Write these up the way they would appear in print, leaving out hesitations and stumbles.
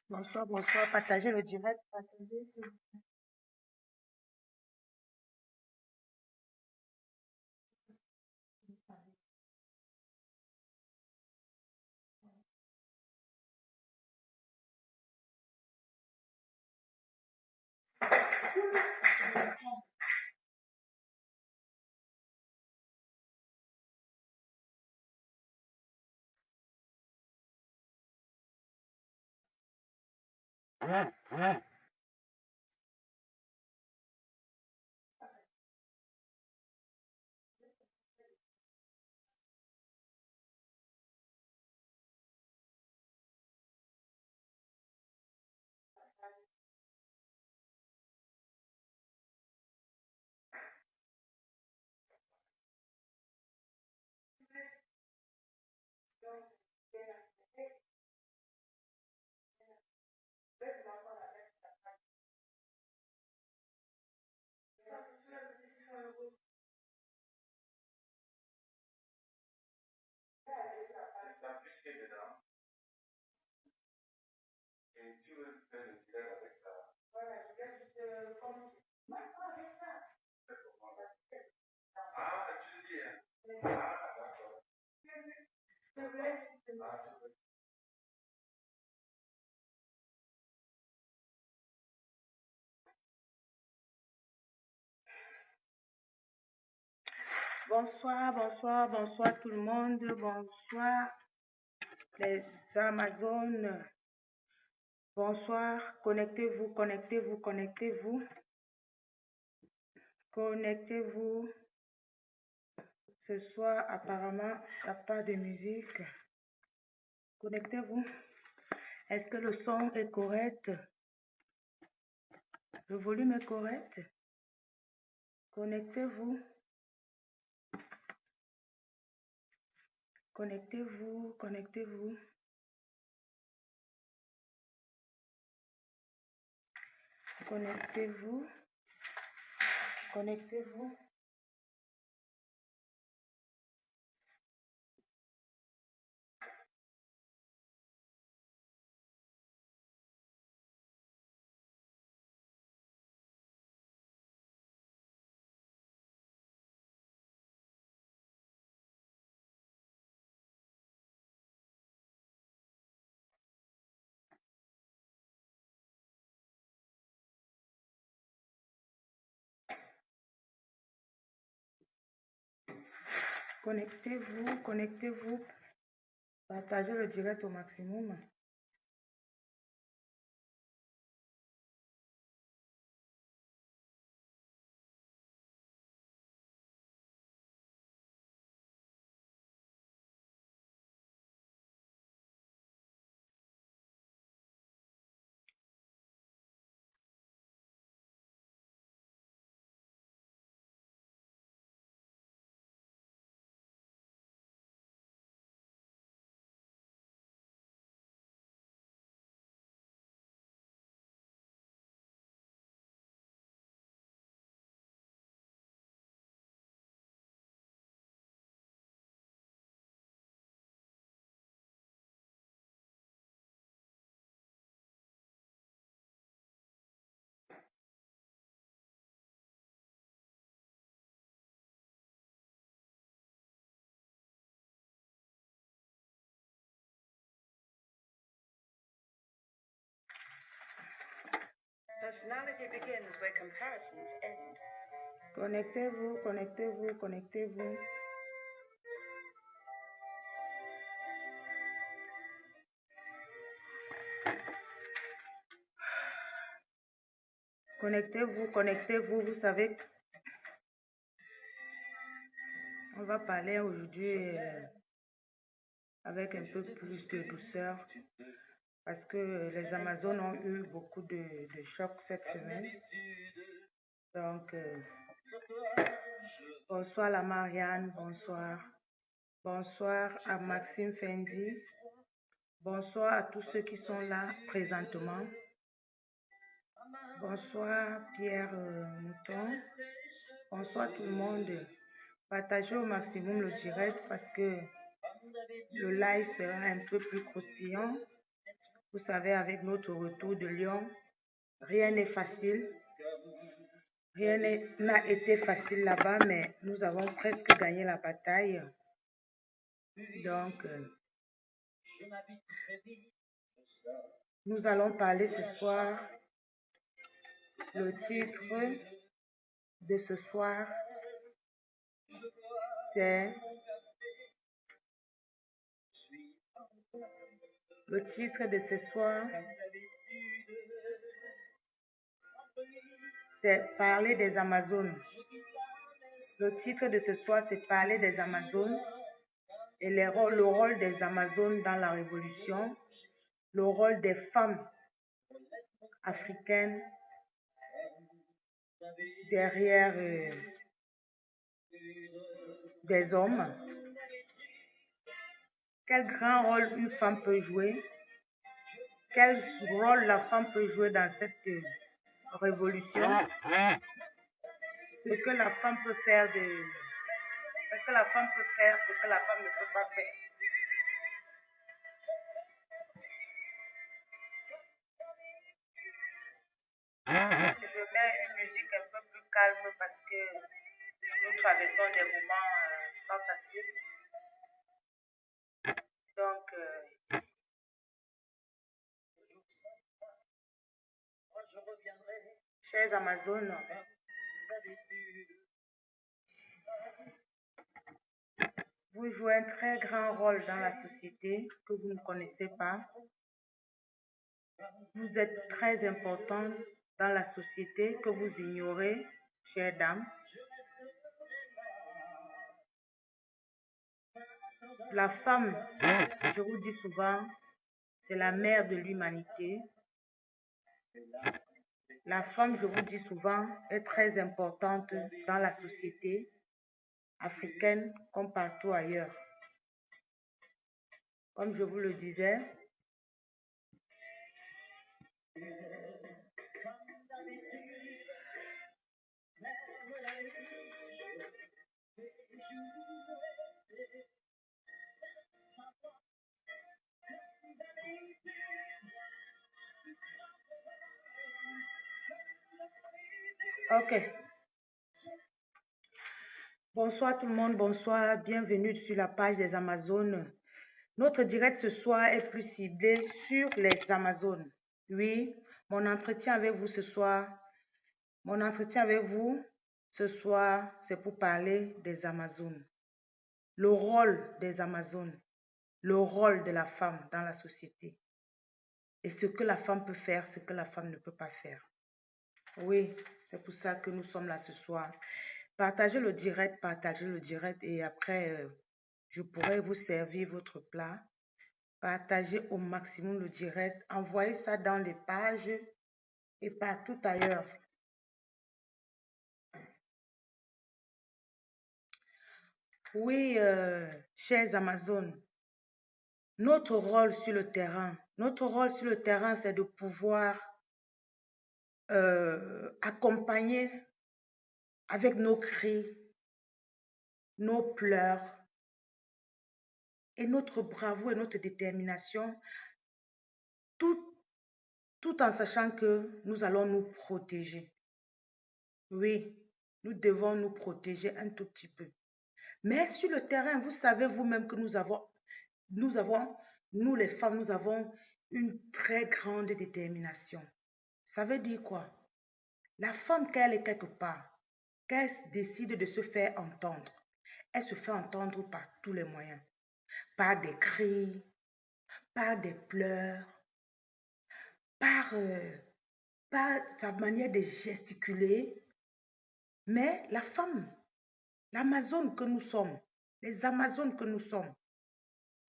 Bonsoir, bonsoir. Partagez le direct. Partagez, s'il vous plaît. Bonsoir, bonsoir, bonsoir tout le monde. Bonsoir les Amazones. Bonsoir. Connectez-vous, connectez-vous, connectez-vous. Connectez-vous. Ce soir, apparemment, il n'y a pas de musique. Connectez-vous. Est-ce que le son est correct? Le volume est correct? Connectez-vous. Connectez-vous, connectez-vous. Connectez-vous. Connectez-vous. Connectez-vous, connectez-vous. Partagez le direct au maximum. Personality begins where comparisons end. Connectez-vous, connectez-vous, connectez-vous. Connectez-vous, connectez-vous. Vous savez, on va parler aujourd'hui avec un peu plus de douceur. parce que les Amazones ont eu beaucoup de chocs cette semaine. Donc, bonsoir la Marianne, bonsoir. Bonsoir à Maxime Fendi. Bonsoir à tous ceux qui sont là présentement. Bonsoir Pierre Mouton. Bonsoir tout le monde. Partagez au maximum le direct parce que le live sera un peu plus croustillant. Vous savez, avec notre retour de Lyon, rien n'est facile. Rien n'a été facile là-bas, mais nous avons presque gagné la bataille. Donc, nous allons parler ce soir. Le titre de ce soir, c'est parler des Amazones. Le titre de ce soir, c'est parler des Amazones et le rôle des Amazones dans la révolution, le rôle des femmes africaines derrière des hommes. Quel grand rôle une femme peut jouer? Quel rôle la femme peut jouer dans cette révolution? Ce que la femme peut faire, ce que la femme peut faire, ce que la femme ne peut pas faire. Je mets une musique un peu plus calme parce que nous traversons des moments pas faciles. Donc, chers Amazones, vous jouez un très grand rôle dans la société que vous ne connaissez pas. Vous êtes très important dans la société que vous ignorez, chères dames. La femme, je vous dis souvent, c'est la mère de l'humanité. La femme, je vous dis souvent, est très importante dans la société africaine comme partout ailleurs. Comme je vous le disais, ok. Bonsoir tout le monde, bonsoir, bienvenue sur la page des Amazones. Notre direct ce soir est plus ciblé sur les Amazones. Oui, mon entretien avec vous ce soir, c'est pour parler des Amazones. Le rôle des Amazones, le rôle de la femme dans la société. Et ce que la femme peut faire, ce que la femme ne peut pas faire. Oui, c'est pour ça que nous sommes là ce soir. Partagez le direct et après, je pourrai vous servir votre plat. Partagez au maximum le direct. Envoyez ça dans les pages et partout ailleurs. Oui, chers Amazones, notre rôle sur le terrain, c'est de pouvoir accompagner avec nos cris, nos pleurs et notre bravoure et notre détermination, tout en sachant que nous allons nous protéger. Oui, nous devons nous protéger un tout petit peu. Mais sur le terrain, vous savez vous-même que nous les femmes, nous avons une très grande détermination. Ça veut dire quoi? La femme, quand elle est quelque part, quand elle décide de se faire entendre, elle se fait entendre par tous les moyens. Par des cris, par des pleurs, par sa manière de gesticuler. Mais la femme, l'Amazone que nous sommes, les Amazones que nous sommes,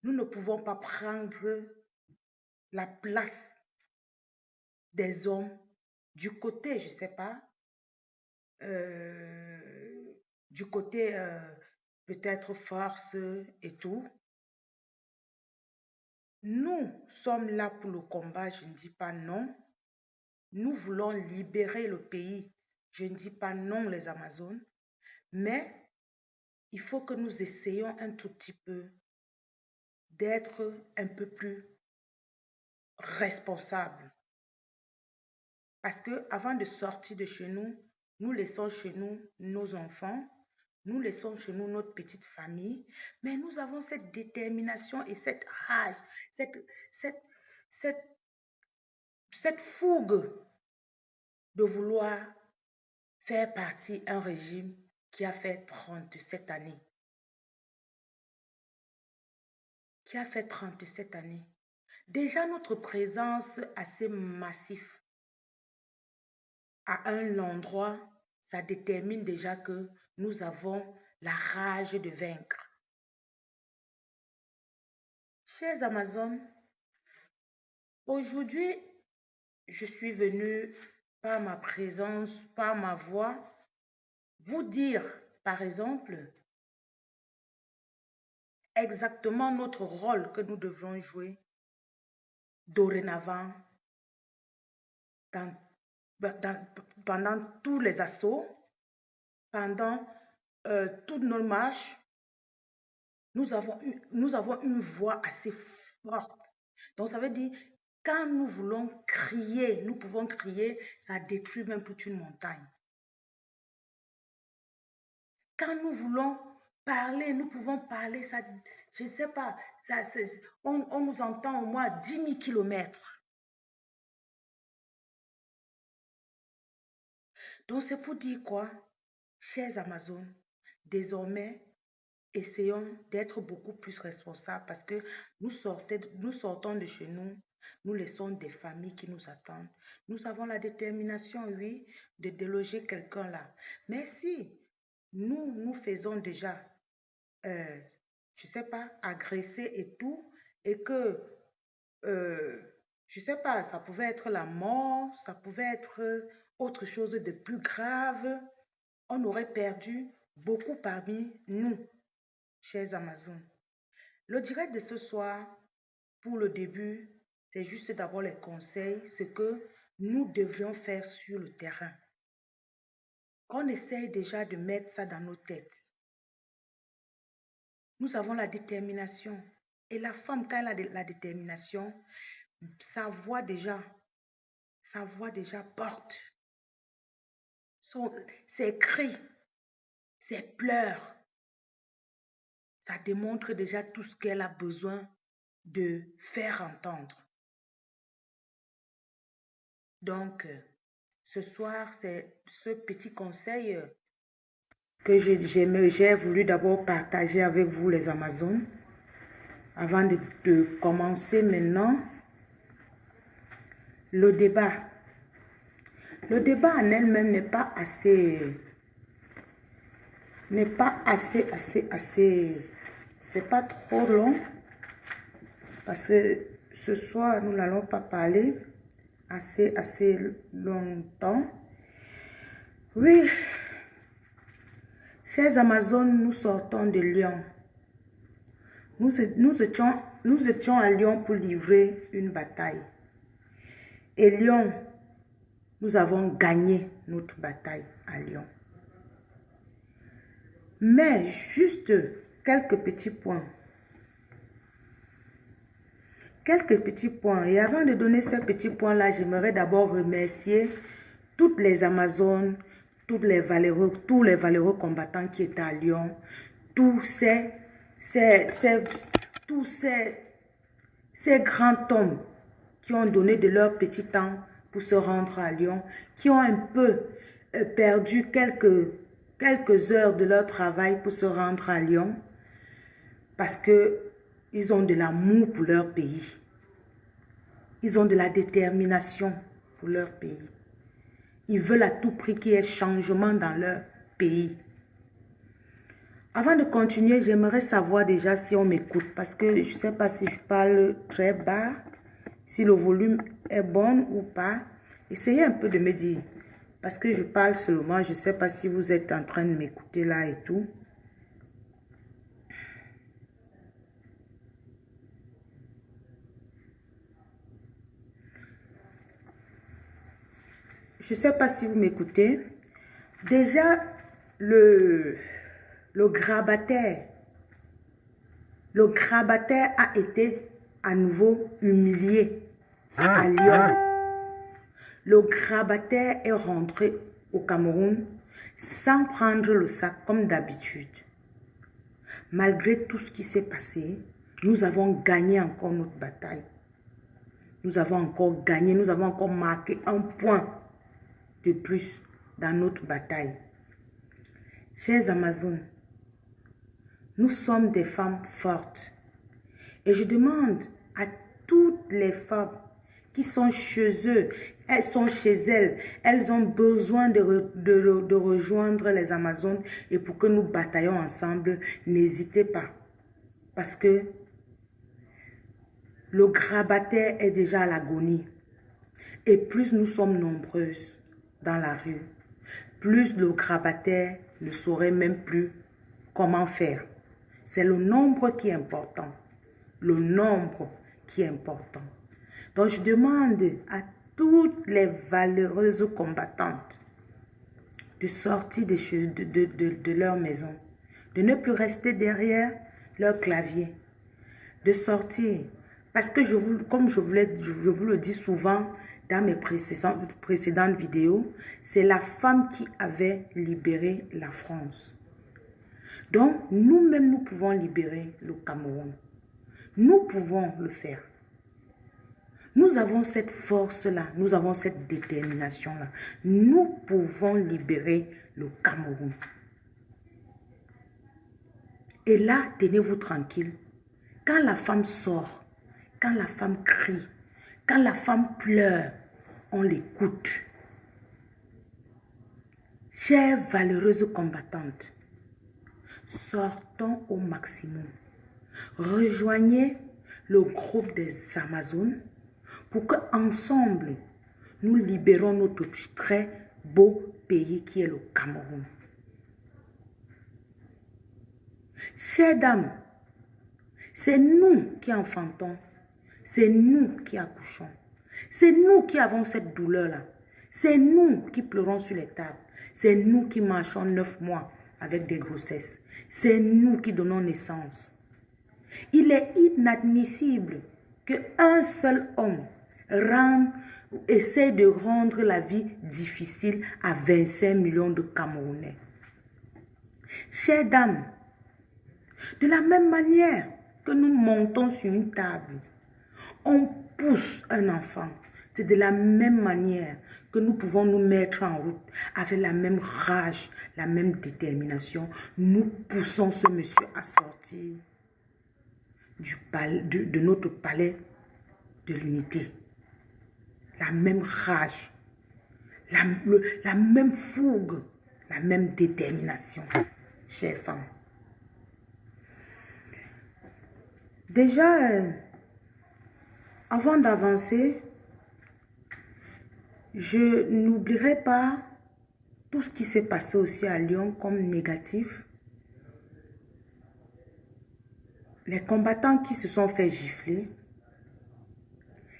nous ne pouvons pas prendre la place des hommes du côté, je ne sais pas, du côté peut-être force et tout. Nous sommes là pour le combat, je ne dis pas non. Nous voulons libérer le pays. Je ne dis pas non les Amazones, mais il faut que nous essayions un tout petit peu d'être un peu plus responsables. Parce que avant de sortir de chez nous, nous laissons chez nous nos enfants, nous laissons chez nous notre petite famille, mais nous avons cette détermination et cette rage, cette, cette fougue de vouloir faire partie d'un régime qui a fait 37 années. Qui a fait 37 années. Déjà notre présence assez massive à un endroit, ça détermine déjà que nous avons la rage de vaincre. Chers Amazones, aujourd'hui, je suis venue par ma présence, par ma voix, vous dire, par exemple, exactement notre rôle que nous devons jouer dorénavant pendant tous les assauts, pendant toutes nos marches. Nous avons une voix assez forte. Donc, ça veut dire, quand nous voulons crier, nous pouvons crier, ça détruit même toute une montagne. Quand nous voulons parler, nous pouvons parler, ça, je ne sais pas, ça, on nous entend au moins 10 000 kilomètres. Donc, c'est pour dire quoi, chers Amazones, désormais, essayons d'être beaucoup plus responsables parce que nous sortons de chez nous, nous laissons des familles qui nous attendent. Nous avons la détermination, oui, de déloger quelqu'un là. Mais si nous faisons déjà, je ne sais pas, agresser et tout, et que, je ne sais pas, ça pouvait être la mort, ça pouvait être autre chose de plus grave, on aurait perdu beaucoup parmi nous, chers Amazones. Le direct de ce soir, pour le début, c'est juste d'abord les conseils, ce que nous devrions faire sur le terrain. Qu'on essaye déjà de mettre ça dans nos têtes. Nous avons la détermination. Et la femme, quand elle a la détermination, sa voix déjà porte. Ses cris, ses pleurs, ça démontre déjà tout ce qu'elle a besoin de faire entendre. Donc, ce soir, c'est ce petit conseil que j'ai voulu d'abord partager avec vous les Amazones. Avant de commencer maintenant le débat. Le débat en elle-même n'est pas assez, c'est pas trop long. Parce que ce soir, nous n'allons pas parler assez longtemps. Oui, chers Amazones, nous sortons de Lyon. Nous étions à Lyon pour livrer une bataille. Et Lyon, nous avons gagné notre bataille à Lyon. Mais juste quelques petits points. Quelques petits points. Et avant de donner ces petits points-là, j'aimerais d'abord remercier toutes les Amazones, tous les valeureux combattants qui étaient à Lyon, tous ces grands hommes qui ont donné de leur petit temps pour se rendre à Lyon, qui ont un peu perdu quelques heures de leur travail pour se rendre à Lyon, parce qu'ils ont de l'amour pour leur pays. Ils ont de la détermination pour leur pays. Ils veulent à tout prix qu'il y ait changement dans leur pays. Avant de continuer, j'aimerais savoir déjà si on m'écoute, parce que je ne sais pas si je parle très bas. Si le volume est bon ou pas, essayez un peu de me dire. Parce que je parle seulement, je ne sais pas si vous êtes en train de m'écouter là et tout. Je ne sais pas si vous m'écoutez. Déjà, le grabataire a été à nouveau humilié à Lyon. Le grabataire est rentré au Cameroun sans prendre le sac comme d'habitude. Malgré tout ce qui s'est passé, nous avons gagné encore notre bataille. Nous avons encore gagné, nous avons encore marqué un point de plus dans notre bataille. Chers Amazones, nous sommes des femmes fortes. Et je demande à toutes les femmes qui sont chez eux, elles sont chez elles, elles ont besoin de rejoindre les Amazones et pour que nous bataillons ensemble, n'hésitez pas. Parce que le grabataire est déjà à l'agonie. Et plus nous sommes nombreuses dans la rue, plus le grabataire ne saurait même plus comment faire. C'est le nombre qui est important. Le nombre qui est important. Donc je demande à toutes les valeureuses combattantes de sortir de leur maison, de ne plus rester derrière leur clavier, de sortir. Parce que comme je vous le dis souvent dans mes précédentes vidéos, c'est la femme qui avait libéré la France. Donc, nous-mêmes, nous pouvons libérer le Cameroun. Nous pouvons le faire. Nous avons cette force-là, nous avons cette détermination-là. Nous pouvons libérer le Cameroun. Et là, tenez-vous tranquille. Quand la femme sort, quand la femme crie, quand la femme pleure, on l'écoute. Chères valeureuses combattantes, sortons au maximum. Rejoignez le groupe des Amazones pour qu'ensemble, nous libérons notre très beau pays qui est le Cameroun. Chères dames, c'est nous qui enfantons, c'est nous qui accouchons, c'est nous qui avons cette douleur-là, c'est nous qui pleurons sur les tables, c'est nous qui marchons 9 mois avec des grossesses, c'est nous qui donnons naissance. Il est inadmissible qu'un seul homme essaie de rendre la vie difficile à 25 millions de Camerounais. Chères dames, de la même manière que nous montons sur une table, on pousse un enfant. C'est de la même manière que nous pouvons nous mettre en route avec la même rage, la même détermination. Nous poussons ce monsieur à sortir de notre palais de l'unité. La même rage, la même fougue, la même détermination, chères femmes. Déjà, avant d'avancer, je n'oublierai pas tout ce qui s'est passé aussi à Lyon comme négatif. Les combattants qui se sont fait gifler,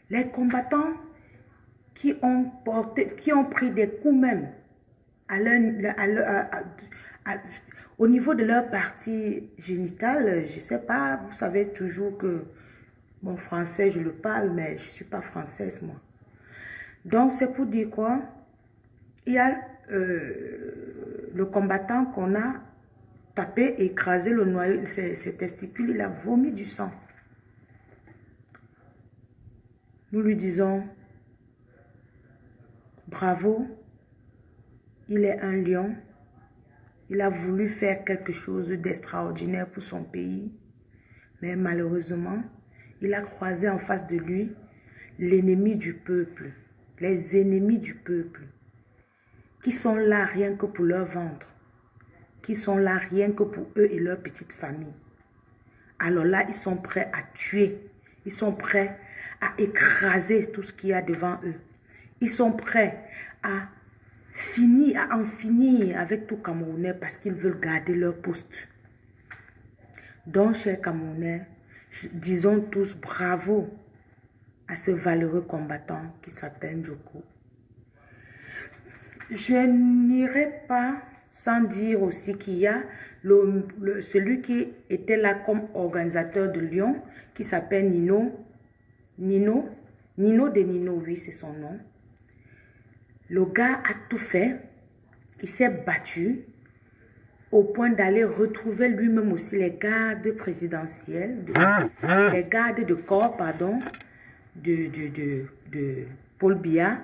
les combattants qui ont pris des coups même au niveau de leur partie génitale. Je ne sais pas, vous savez toujours que mon français, je le parle, mais je ne suis pas française, moi. Donc, c'est pour dire quoi? Il y a le combattant qu'on a tapé, écrasé le noyau, ses testicules, il a vomi du sang. Nous lui disons, bravo, il est un lion, il a voulu faire quelque chose d'extraordinaire pour son pays, mais malheureusement, il a croisé en face de lui l'ennemi du peuple, les ennemis du peuple, qui sont là rien que pour leur ventre, qui sont là rien que pour eux et leur petite famille. Alors là, ils sont prêts à tuer, ils sont prêts à écraser tout ce qu'il y a devant eux. Ils sont prêts à en finir avec tout Camerounais parce qu'ils veulent garder leur poste. Donc, chers Camerounais, disons tous bravo à ce valeureux combattant qui s'appelle Njoko. Je n'irai pas sans dire aussi qu'il y a celui qui était là comme organisateur de Lyon, qui s'appelle Nino de Nino, oui, c'est son nom. Le gars a tout fait, il s'est battu au point d'aller retrouver lui-même aussi les gardes présidentiels, les gardes de corps, pardon, de Paul Biya,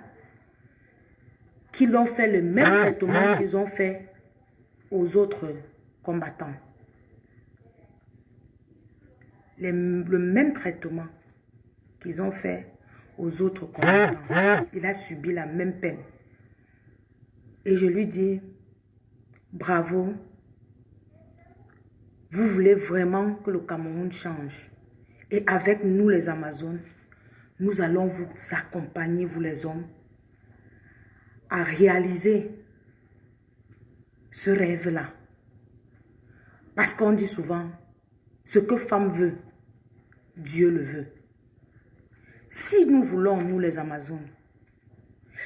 qui l'ont fait le même traitement qu'ils ont fait aux autres combattants. Le même traitement qu'ils ont fait aux autres combattants. Il a subi la même peine. Et je lui dis, bravo, vous voulez vraiment que le Cameroun change. Et avec nous les Amazones, nous allons vous accompagner, vous les hommes, à réaliser ce rêve-là. Parce qu'on dit souvent, ce que femme veut, Dieu le veut. Si nous voulons, nous les Amazones,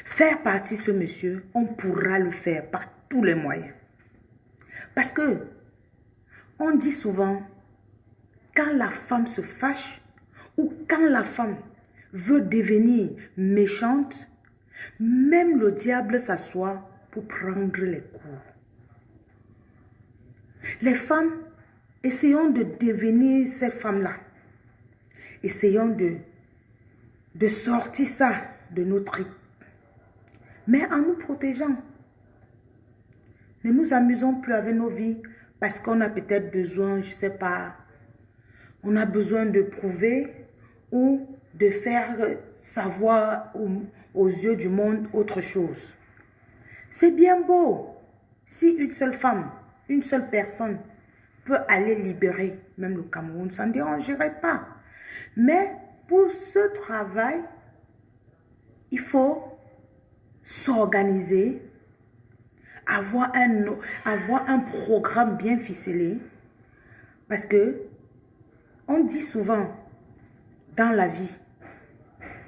faire partie de ce monsieur, on pourra le faire par tous les moyens. Parce que, on dit souvent, quand la femme se fâche, ou quand la femme veut devenir méchante, même le diable s'assoit pour prendre les coups. Les femmes, essayons de devenir ces femmes-là. Essayons de sortir ça de nos tripes. Mais en nous protégeant. Ne nous amusons plus avec nos vies parce qu'on a peut-être besoin, je ne sais pas, on a besoin de prouver ou de faire savoir aux yeux du monde autre chose. C'est bien beau si une seule femme, une seule personne peut aller libérer même le Cameroun, ça ne dérangerait pas. Mais pour ce travail, il faut s'organiser, avoir un programme bien ficelé. Parce que on dit souvent dans la vie,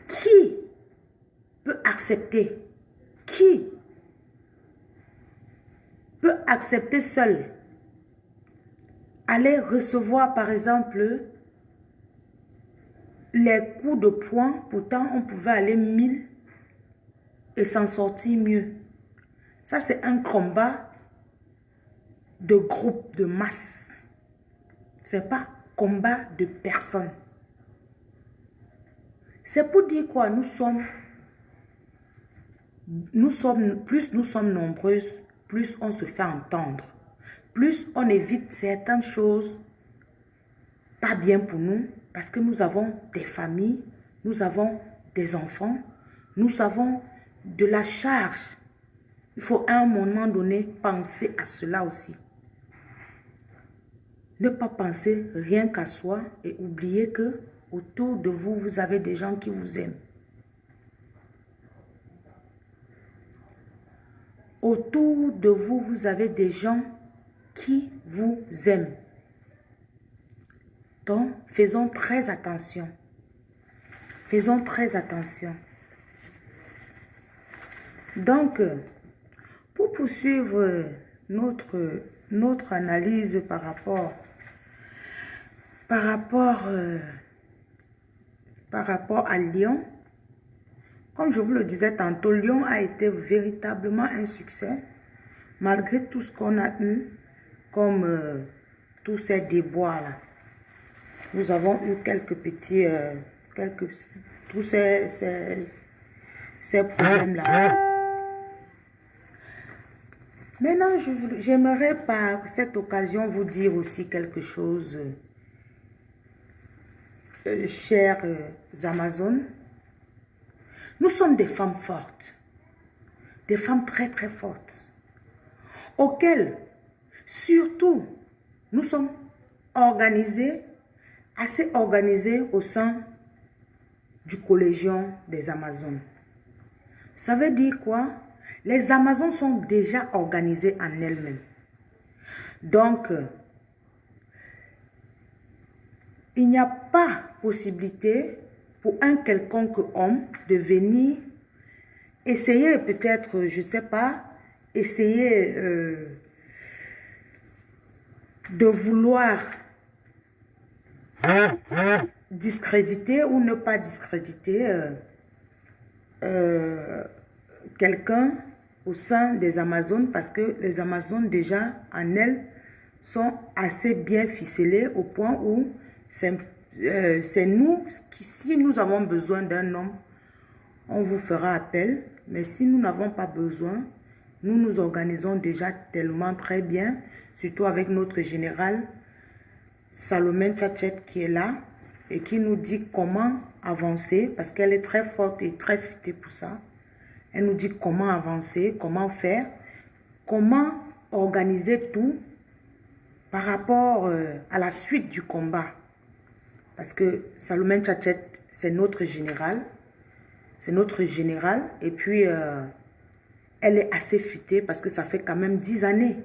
qui peut accepter, seul aller recevoir par exemple les coups de poing, pourtant on pouvait aller 1000 et s'en sortir mieux. Ça c'est un combat de groupe, de masse. C'est pas combat de personnes. C'est pour dire quoi? Plus nous sommes nombreuses, plus on se fait entendre. Plus on évite certaines choses pas bien pour nous, parce que nous avons des familles, nous avons des enfants, nous avons de la charge. Il faut à un moment donné penser à cela aussi. Ne pas penser rien qu'à soi et oublier que autour de vous, vous avez des gens qui vous aiment. Autour de vous, vous avez des gens qui vous aiment. Donc, faisons très attention. Faisons très attention. Donc, pour poursuivre notre analyse par rapport à Lyon, comme je vous le disais tantôt, Lyon a été véritablement un succès, malgré tout ce qu'on a eu, comme tous ces déboires-là. Nous avons eu quelques petits, tous ces problèmes-là. Maintenant, j'aimerais par cette occasion vous dire aussi quelque chose, chères Amazones. Nous sommes des femmes fortes, des femmes très très fortes, auxquelles, surtout, nous sommes organisées, assez organisées au sein du Collégion des Amazones. Ça veut dire quoi? Les Amazones sont déjà organisées en elles-mêmes. Donc, il n'y a pas possibilité pour un quelconque homme de venir essayer peut-être, je ne sais pas, essayer de vouloir discréditer ou ne pas discréditer quelqu'un au sein des Amazones, parce que les Amazones déjà en elles sont assez bien ficelées au point où c'est nous qui, si nous avons besoin d'un homme, on vous fera appel, mais si nous n'avons pas besoin, nous nous organisons déjà tellement très bien, surtout avec notre général Salomé Tchatchet qui est là et qui nous dit comment avancer, parce qu'elle est très forte et très futée pour ça. Elle nous dit comment avancer, comment faire, comment organiser tout par rapport à la suite du combat. Parce que Salomé Tchatchet, c'est notre général. C'est notre général. Et puis, elle est assez futée parce que ça fait quand même 10 années,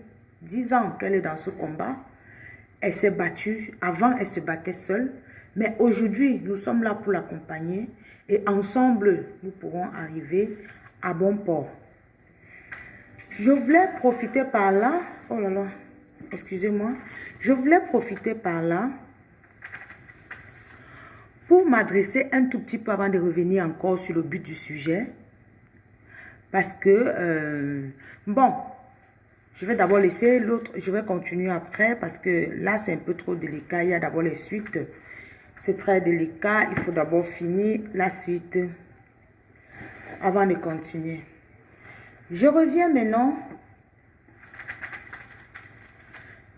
10 ans qu'elle est dans ce combat. Elle s'est battue. Avant, elle se battait seule. Mais aujourd'hui, nous sommes là pour l'accompagner. Et ensemble, nous pourrons arriver à bon port. Je voulais profiter par là. Oh là là, excusez-moi. Je voulais profiter par là pour m'adresser un tout petit peu avant de revenir encore sur le but du sujet. Parce que, bon, je vais d'abord laisser l'autre, je vais continuer après parce que là, c'est un peu trop délicat. Il y a d'abord les suites. C'est très délicat. Il faut d'abord finir la suite avant de continuer. Je reviens maintenant.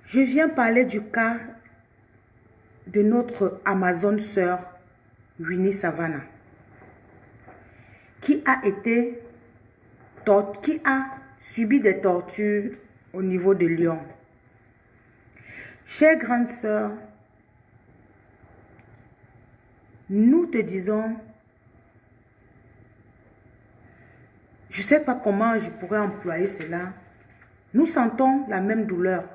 Je viens parler du cas de notre Amazone sœur, Winnie Savannah, qui a subi des tortures au niveau de Lyon. Chère grande sœur, nous te disons, je ne sais pas comment je pourrais employer cela. Nous sentons la même douleur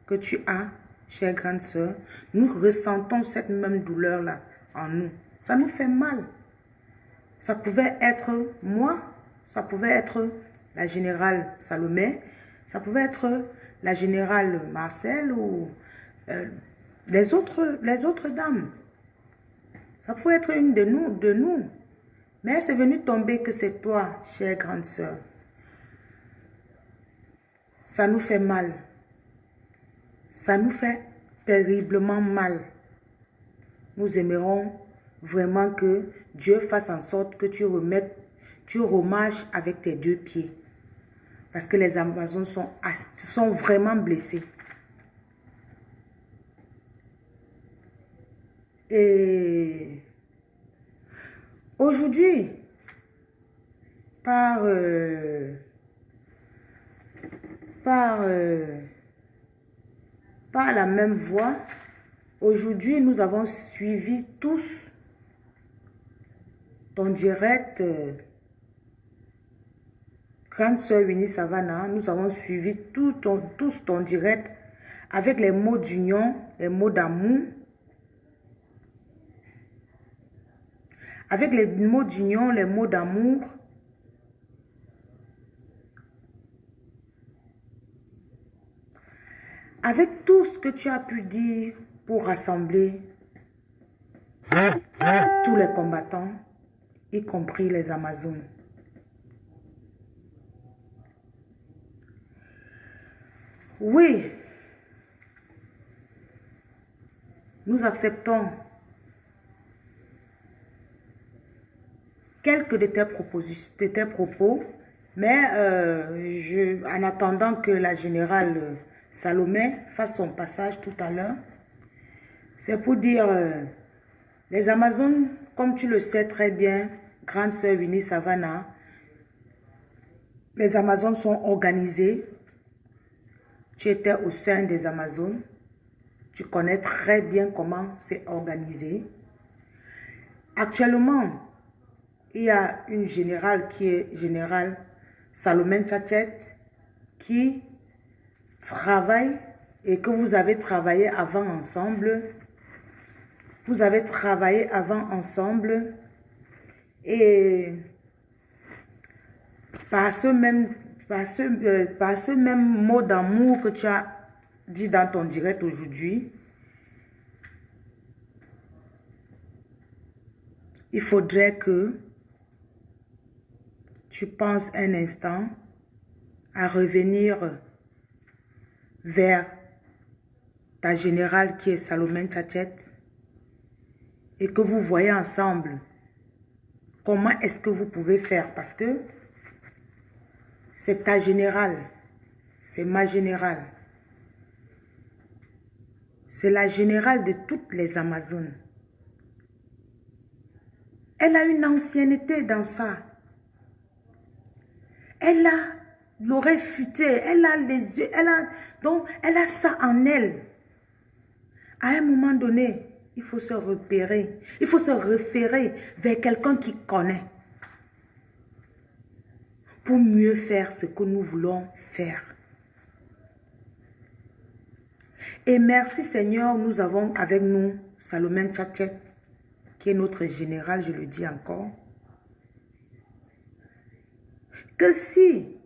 que tu as, chère grande sœur. Nous ressentons cette même douleur-là en nous. Ça nous fait mal. Ça pouvait être moi, ça pouvait être la générale Salomé, ça pouvait être la générale Marcel ou les autres dames. Ça pouvait être une de nous. Mais c'est venu tomber que c'est toi, chère grande sœur. Ça nous fait mal. Ça nous fait terriblement mal. Nous aimerons vraiment que Dieu fasse en sorte que tu remarches avec tes deux pieds. Parce que les Amazones sont vraiment blessés. Et aujourd'hui, par la même voie, aujourd'hui, nous avons suivi tous ton direct, grande sœur Winnie Savannah. Nous avons suivi tous ton direct avec les mots d'union, les mots d'amour. Avec les mots d'union, les mots d'amour. Avec tout ce que tu as pu dire pour rassembler tous les combattants, y compris les Amazones. Oui, nous acceptons quelques de tes propos, mais en attendant que la générale Salomé fasse son passage tout à l'heure, c'est pour dire, les Amazones, comme tu le sais très bien, grande sœur Winnie Savannah, les Amazones sont organisées. Tu étais au sein des Amazones. Tu connais très bien comment c'est organisé. Actuellement, il y a une générale qui est générale Salomon Tchatchet qui travaille et que vous avez travaillé avant ensemble. Vous avez travaillé avant ensemble et par ce même mot d'amour que tu as dit dans ton direct aujourd'hui, il faudrait que tu penses un instant à revenir vers ta générale qui est Salomon Tchatchet et que vous voyez ensemble comment est-ce que vous pouvez faire, parce que c'est ta générale, c'est ma générale, c'est la générale de toutes les Amazones. Elle a une ancienneté dans ça. Elle a l'oreille futée, elle a les yeux, donc elle a ça en elle. À un moment donné, il faut se repérer, il faut se référer vers quelqu'un qui connaît pour mieux faire ce que nous voulons faire. Et merci Seigneur, nous avons avec nous Salomon Tchatchet, qui est notre général, je le dis encore. Que si,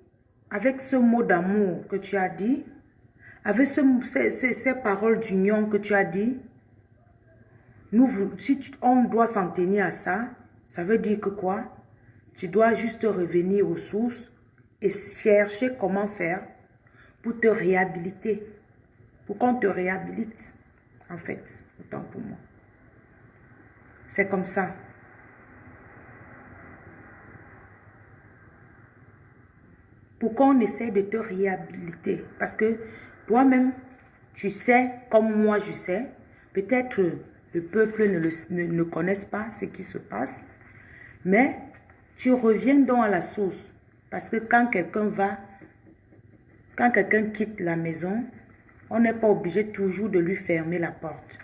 avec ce mot d'amour que tu as dit, avec ces paroles d'union que tu as dit, on doit s'en tenir à ça, ça veut dire que quoi? Tu dois juste revenir aux sources et chercher comment faire pour te réhabiliter. Pour qu'on te réhabilite, en fait, autant pour moi. C'est comme ça. Pour qu'on essaie de te réhabiliter. Parce que toi-même, tu sais, comme moi je sais, peut-être le peuple ne connaisse pas ce qui se passe, mais tu reviens donc à la source. Parce que quand quelqu'un quitte la maison, on n'est pas obligé toujours de lui fermer la porte.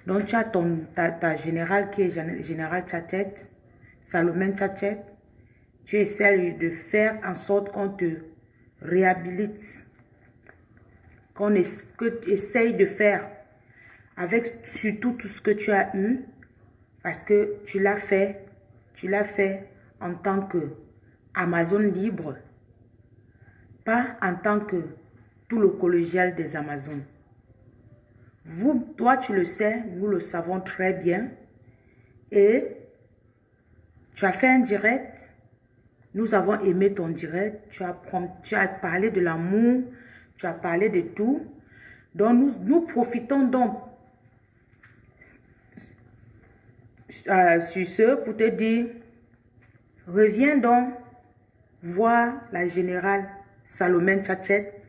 Donc tu as ta générale qui est générale Tchatchet, Salomon Tchatchet. Tu essaies de faire en sorte qu'on te réhabilite. Que tu essayes de faire avec surtout tout ce que tu as eu. Parce que tu l'as fait en tant que Amazon libre. Pas en tant que tout le collégial des Amazones. Toi tu le sais, nous le savons très bien. Et tu as fait un direct. Nous avons aimé ton direct. Tu as parlé de l'amour. Tu as parlé de tout. Donc nous profitons donc sur ce pour te dire, reviens donc voir la générale Salomon Tchatchet.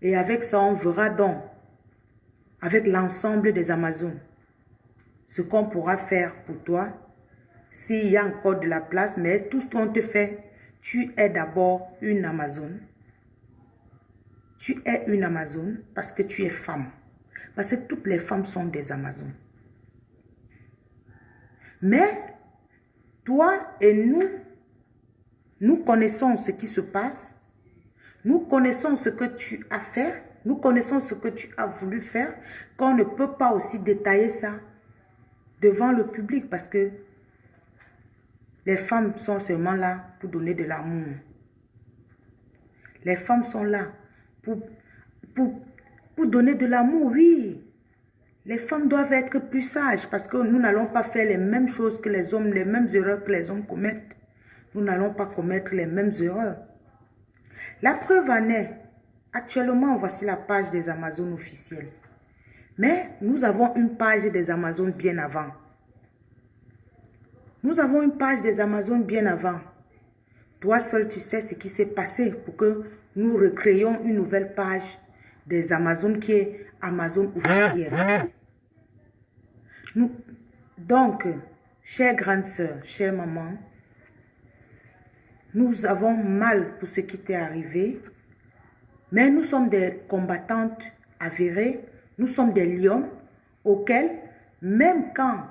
Et avec ça, on verra donc, avec l'ensemble des Amazones, ce qu'on pourra faire pour toi. S'il y a encore de la place, mais tout ce qu'on te fait, tu es d'abord une Amazone. Tu es une Amazone parce que tu es femme. Parce que toutes les femmes sont des Amazones. Mais, toi et nous connaissons ce qui se passe. Nous connaissons ce que tu as fait. Nous connaissons ce que tu as voulu faire. Qu'on ne peut pas aussi détailler ça devant le public parce que les femmes sont seulement là pour donner de l'amour. Les femmes sont là pour donner de l'amour, oui. Les femmes doivent être plus sages parce que nous n'allons pas faire les mêmes choses que les hommes, les mêmes erreurs que les hommes commettent. Nous n'allons pas commettre les mêmes erreurs. La preuve en est, actuellement, voici la page des Amazones officielles. Mais nous avons une page des Amazones bien avant. Nous avons une page des Amazones bien avant. Toi seul, tu sais ce qui s'est passé pour que nous recréions une nouvelle page des Amazones qui est Amazon officielle. Donc, chère grande sœur, chère maman, nous avons mal pour ce qui t'est arrivé, mais nous sommes des combattantes avérées, nous sommes des lions auxquels, même quand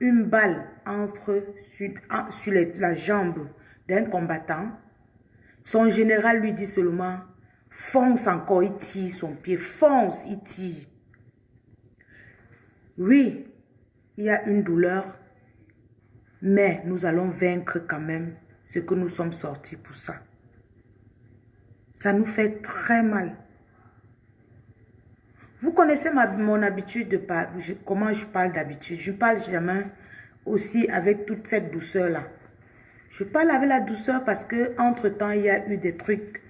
une balle entre sur la jambe d'un combattant, son général lui dit seulement, fonce encore, il tire son pied, fonce, il tire. Oui, il y a une douleur, mais nous allons vaincre quand même ce que nous sommes sortis pour ça. Ça nous fait très mal. Vous connaissez mon habitude de parler, comment je parle d'habitude. Je parle jamais aussi avec toute cette douceur-là. Je parle avec la douceur parce que entre-temps, il y a eu des trucs,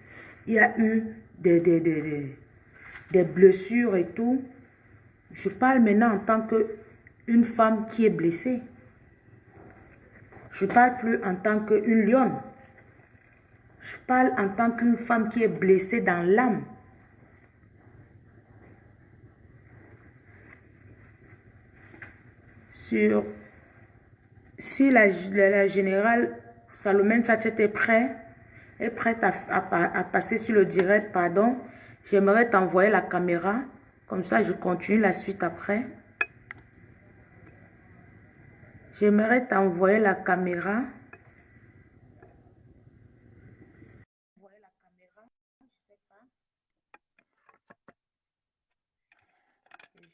il y a eu des blessures et tout. Je parle maintenant en tant qu'une femme qui est blessée. Je ne parle plus en tant qu'une lionne. Je parle en tant qu'une femme qui est blessée dans l'âme. Si la générale Salomé Tchatchet est prête à passer sur le direct, pardon, j'aimerais t'envoyer la caméra. Comme ça, je continue la suite après. J'aimerais t'envoyer la caméra.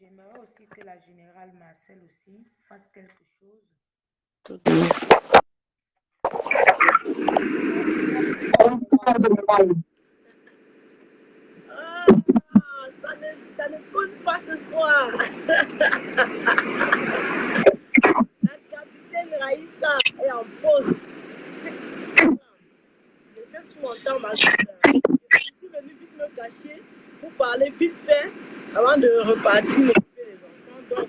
J'aimerais aussi que la générale Marcel aussi fasse quelque chose. Ça ne compte pas ce soir. La capitaine Raïssa est en poste. J'espère que tu m'entends, ma soeur. Je suis venue vite me cacher pour parler vite fait avant de repartir m'occuper des enfants.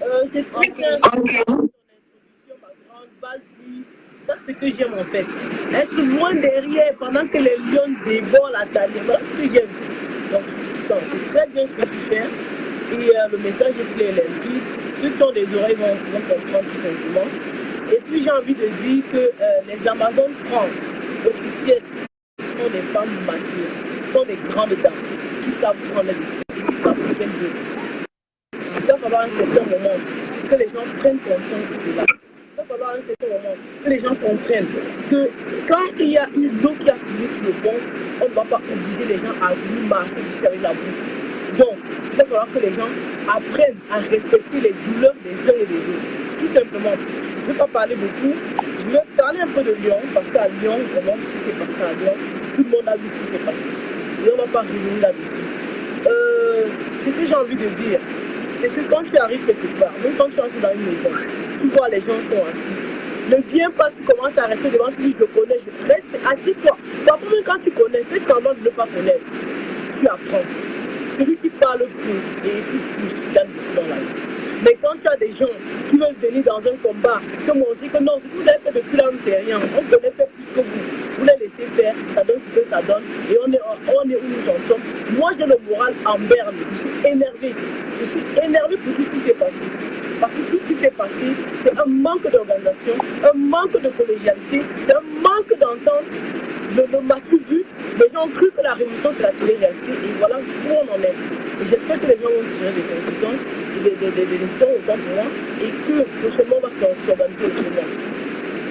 Donc, c'est très bien ton introduction, ma grande. Vas-y. Ça, c'est ce que j'aime en fait. Être loin derrière pendant que les lions dévorent la tanière. Voilà ce que j'aime. Donc, c'est très bien ce que tu fais. Et le message est clair et limpide. Ceux qui ont des oreilles vont comprendre tout simplement. Et puis, j'ai envie de dire que les Amazones France officielles sont des femmes matures, sont des grandes dames qui savent prendre les décisions et qui savent ce qu'elles veulent. Il va falloir un certain moment que les gens prennent conscience de cela. Il va falloir un certain moment que les gens comprennent que quand il y a une eau qui a coulé sur le pont, on ne va pas obliger les gens à venir marcher dessus avec la boue. Donc, il va falloir que les gens apprennent à respecter les douleurs des uns et des autres. Tout simplement. Je ne vais pas parler beaucoup. Je vais parler un peu de Lyon, parce qu'à Lyon, vraiment, ce qui s'est passé à Lyon, tout le monde a vu ce qui s'est passé. Et on ne va pas revenir là-dessus. Ce que j'ai envie de dire, c'est que quand tu arrives quelque part, même quand tu entres dans une maison, tu vois les gens sont assis. Ne viens pas, tu commences à rester devant, tu dis je le connais, je reste assis-toi. Parfois même quand tu connais, fais semblant de ne pas connaître. Tu apprends. Celui qui parle peu et écoute plus, gagne beaucoup dans la vie. Mais quand tu as des gens qui veulent venir dans un combat, te montrer que non, ce que vous avez fait depuis là, c'est rien, on connaît faire plus que vous. Vous les laissez faire, ça donne ce que ça donne, et on est où nous en sommes. Moi, j'ai le moral en berne, je suis énervé. Je suis énervé pour tout ce qui s'est passé. Parce que tout ce qui s'est passé, c'est un manque d'organisation, un manque de collégialité, c'est un manque d'entente. Le match vu, les gens ont cru que la révolution c'est la télé-réalité et voilà où on en est. Et j'espère que les gens vont tirer des conséquences et des décisions autant pour moi et que prochainement on va s'organiser autrement.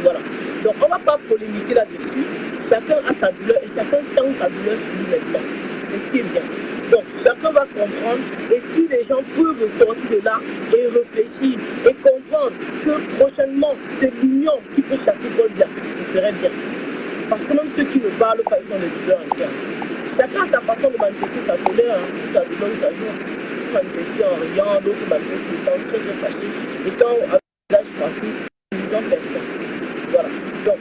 Voilà. Donc on ne va pas polémiquer là-dessus. Chacun a sa douleur et chacun sent sa douleur sur lui maintenant. C'est ce qui est bien. Donc chacun va comprendre et si les gens peuvent sortir de là et réfléchir et comprendre que prochainement c'est l'union qui peut chasser Paul Biya, ce serait bien. Parce que même ceux qui ne parlent pas, ils ont des douleurs internes. Chacun a sa façon de manifester sa colère, hein, ou sa douleur ou sa joie. Manifester en riant, d'autres manifester étant très très fâchés, étant avec le visage passé, disant personne. Voilà. Donc,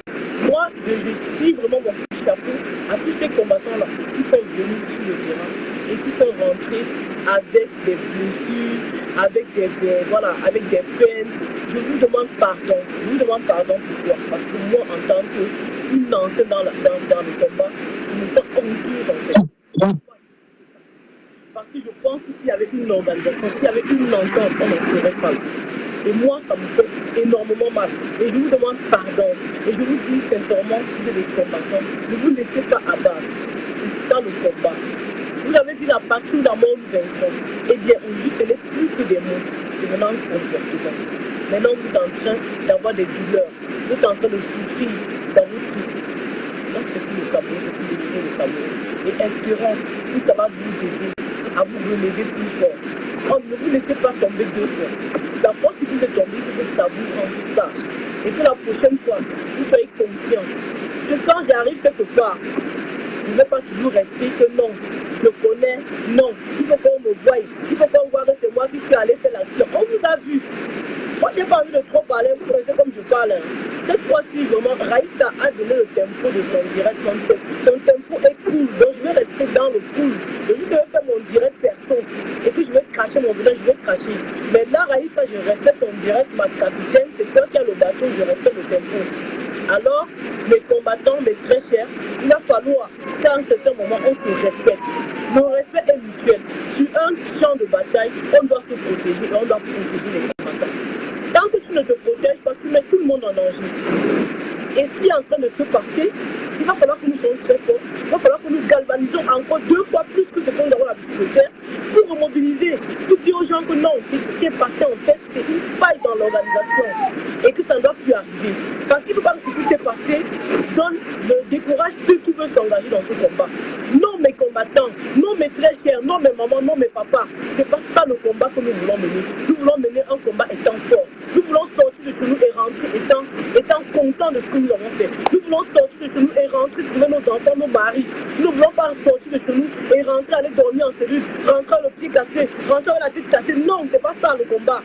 moi, je tire vraiment mon petit chapeau à tous ces combattants-là qui sont venus sur le terrain et qui sont rentrés avec des blessures, avec avec des peines. Je vous demande pardon. Je vous demande pardon pourquoi? Parce que moi, en tant qu'une ancienne dans le combat, je me sens honteuse en fait. Parce que je pense que s'il y avait une organisation, s'il y avait une entente, on n'en serait pas là. Et moi, ça me fait énormément mal. Et je vous demande pardon. Et je vous dis sincèrement, vous êtes des combattants. Ne vous laissez pas abattre. C'est ça le combat. Vous avez dit la patrie, la mort nous vaincront. Eh bien, aujourd'hui, ce n'est plus que des mots. C'est maintenant un comportement. Maintenant, vous êtes en train d'avoir des douleurs. Vous êtes en train de souffrir dans vos trucs. Ça, c'est tout le Cameroun, c'est tout le Cameroun. Et espérons que ça va vous aider à vous relever plus fort. Oh, ne vous laissez pas tomber 2 fois. La fois si vous êtes tombé, il faut que ça vous rende sage. Et que la prochaine fois, vous soyez conscient que quand j'arrive quelque part, je ne vais pas toujours rester que non, je connais, non. Il faut qu'on me voie, il faut qu'on voit que c'est moi qui suis allé faire l'action. On vous a vu. Moi, je n'ai pas envie de trop parler, vous connaissez comme je parle. Cette fois-ci, vraiment, Raïssa a donné le tempo de son direct. Son tempo est cool, donc je vais rester dans le cool. Le jour que je vais faire mon direct perso et que je vais cracher mon visage, je vais cracher. Mais là, Raïssa, je respecte ton direct, ma capitaine, c'est toi qui as le bateau, je respecte le tempo. Alors, mes combattants, mes très chers, il va falloir qu'à un certain moment, on se respecte. Le respect est mutuel. Sur un champ de bataille, on doit se protéger et on doit protéger les combattants. Tant que tu ne te protèges pas, tu mets tout le monde en danger. Et ce qui est en train de se passer, il va falloir que nous soyons très forts. Il va falloir que nous galvanisons encore 2 fois plus que ce que nous avons l'habitude de faire pour remobiliser, pour dire aux gens que non, ce qui s'est passé en fait, c'est une faille dans l'organisation et que ça ne doit plus arriver. Parce qu'il ne faut pas que ce qui s'est passé décourage ceux qui veulent s'engager dans ce combat. Non mes combattants, non mes très chers, non mes mamans, non mes papas. Ce n'est pas ça le combat que nous voulons mener. Nous voulons mener un combat étant fort. Nous voulons sortir de chez nous et rentrer étant contents de ce que nous avons fait. Nous voulons sortir de chez nous et rentrer trouver nos enfants, nos maris. Nous ne voulons pas sortir de chez nous et rentrer aller dormir en cellule, rentrer le pied cassé, rentrer avec la tête cassée. Non, c'est pas ça le combat.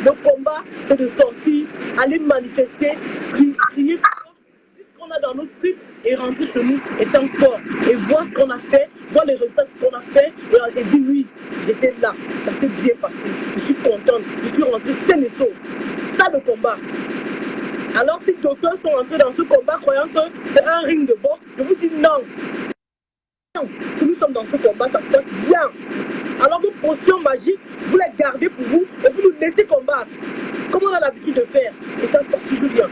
Le combat, c'est de sortir, aller manifester, crier fort, dire ce qu'on a dans notre tripes et rentrer chez nous étant fort et voir ce qu'on a fait, voir les résultats de ce qu'on a fait et dire oui, j'étais là, ça s'est bien passé, je suis contente, je suis rentrée saine et sauve. C'est ça le combat. Alors si d'autres sont entrés dans ce combat croyant que c'est un ring de boxe, je vous dis non. Que nous sommes dans ce combat, ça se passe bien. Alors vos potions magiques, vous les gardez pour vous et vous nous laissez combattre. Comme on a l'habitude de faire. Et ça se passe toujours bien.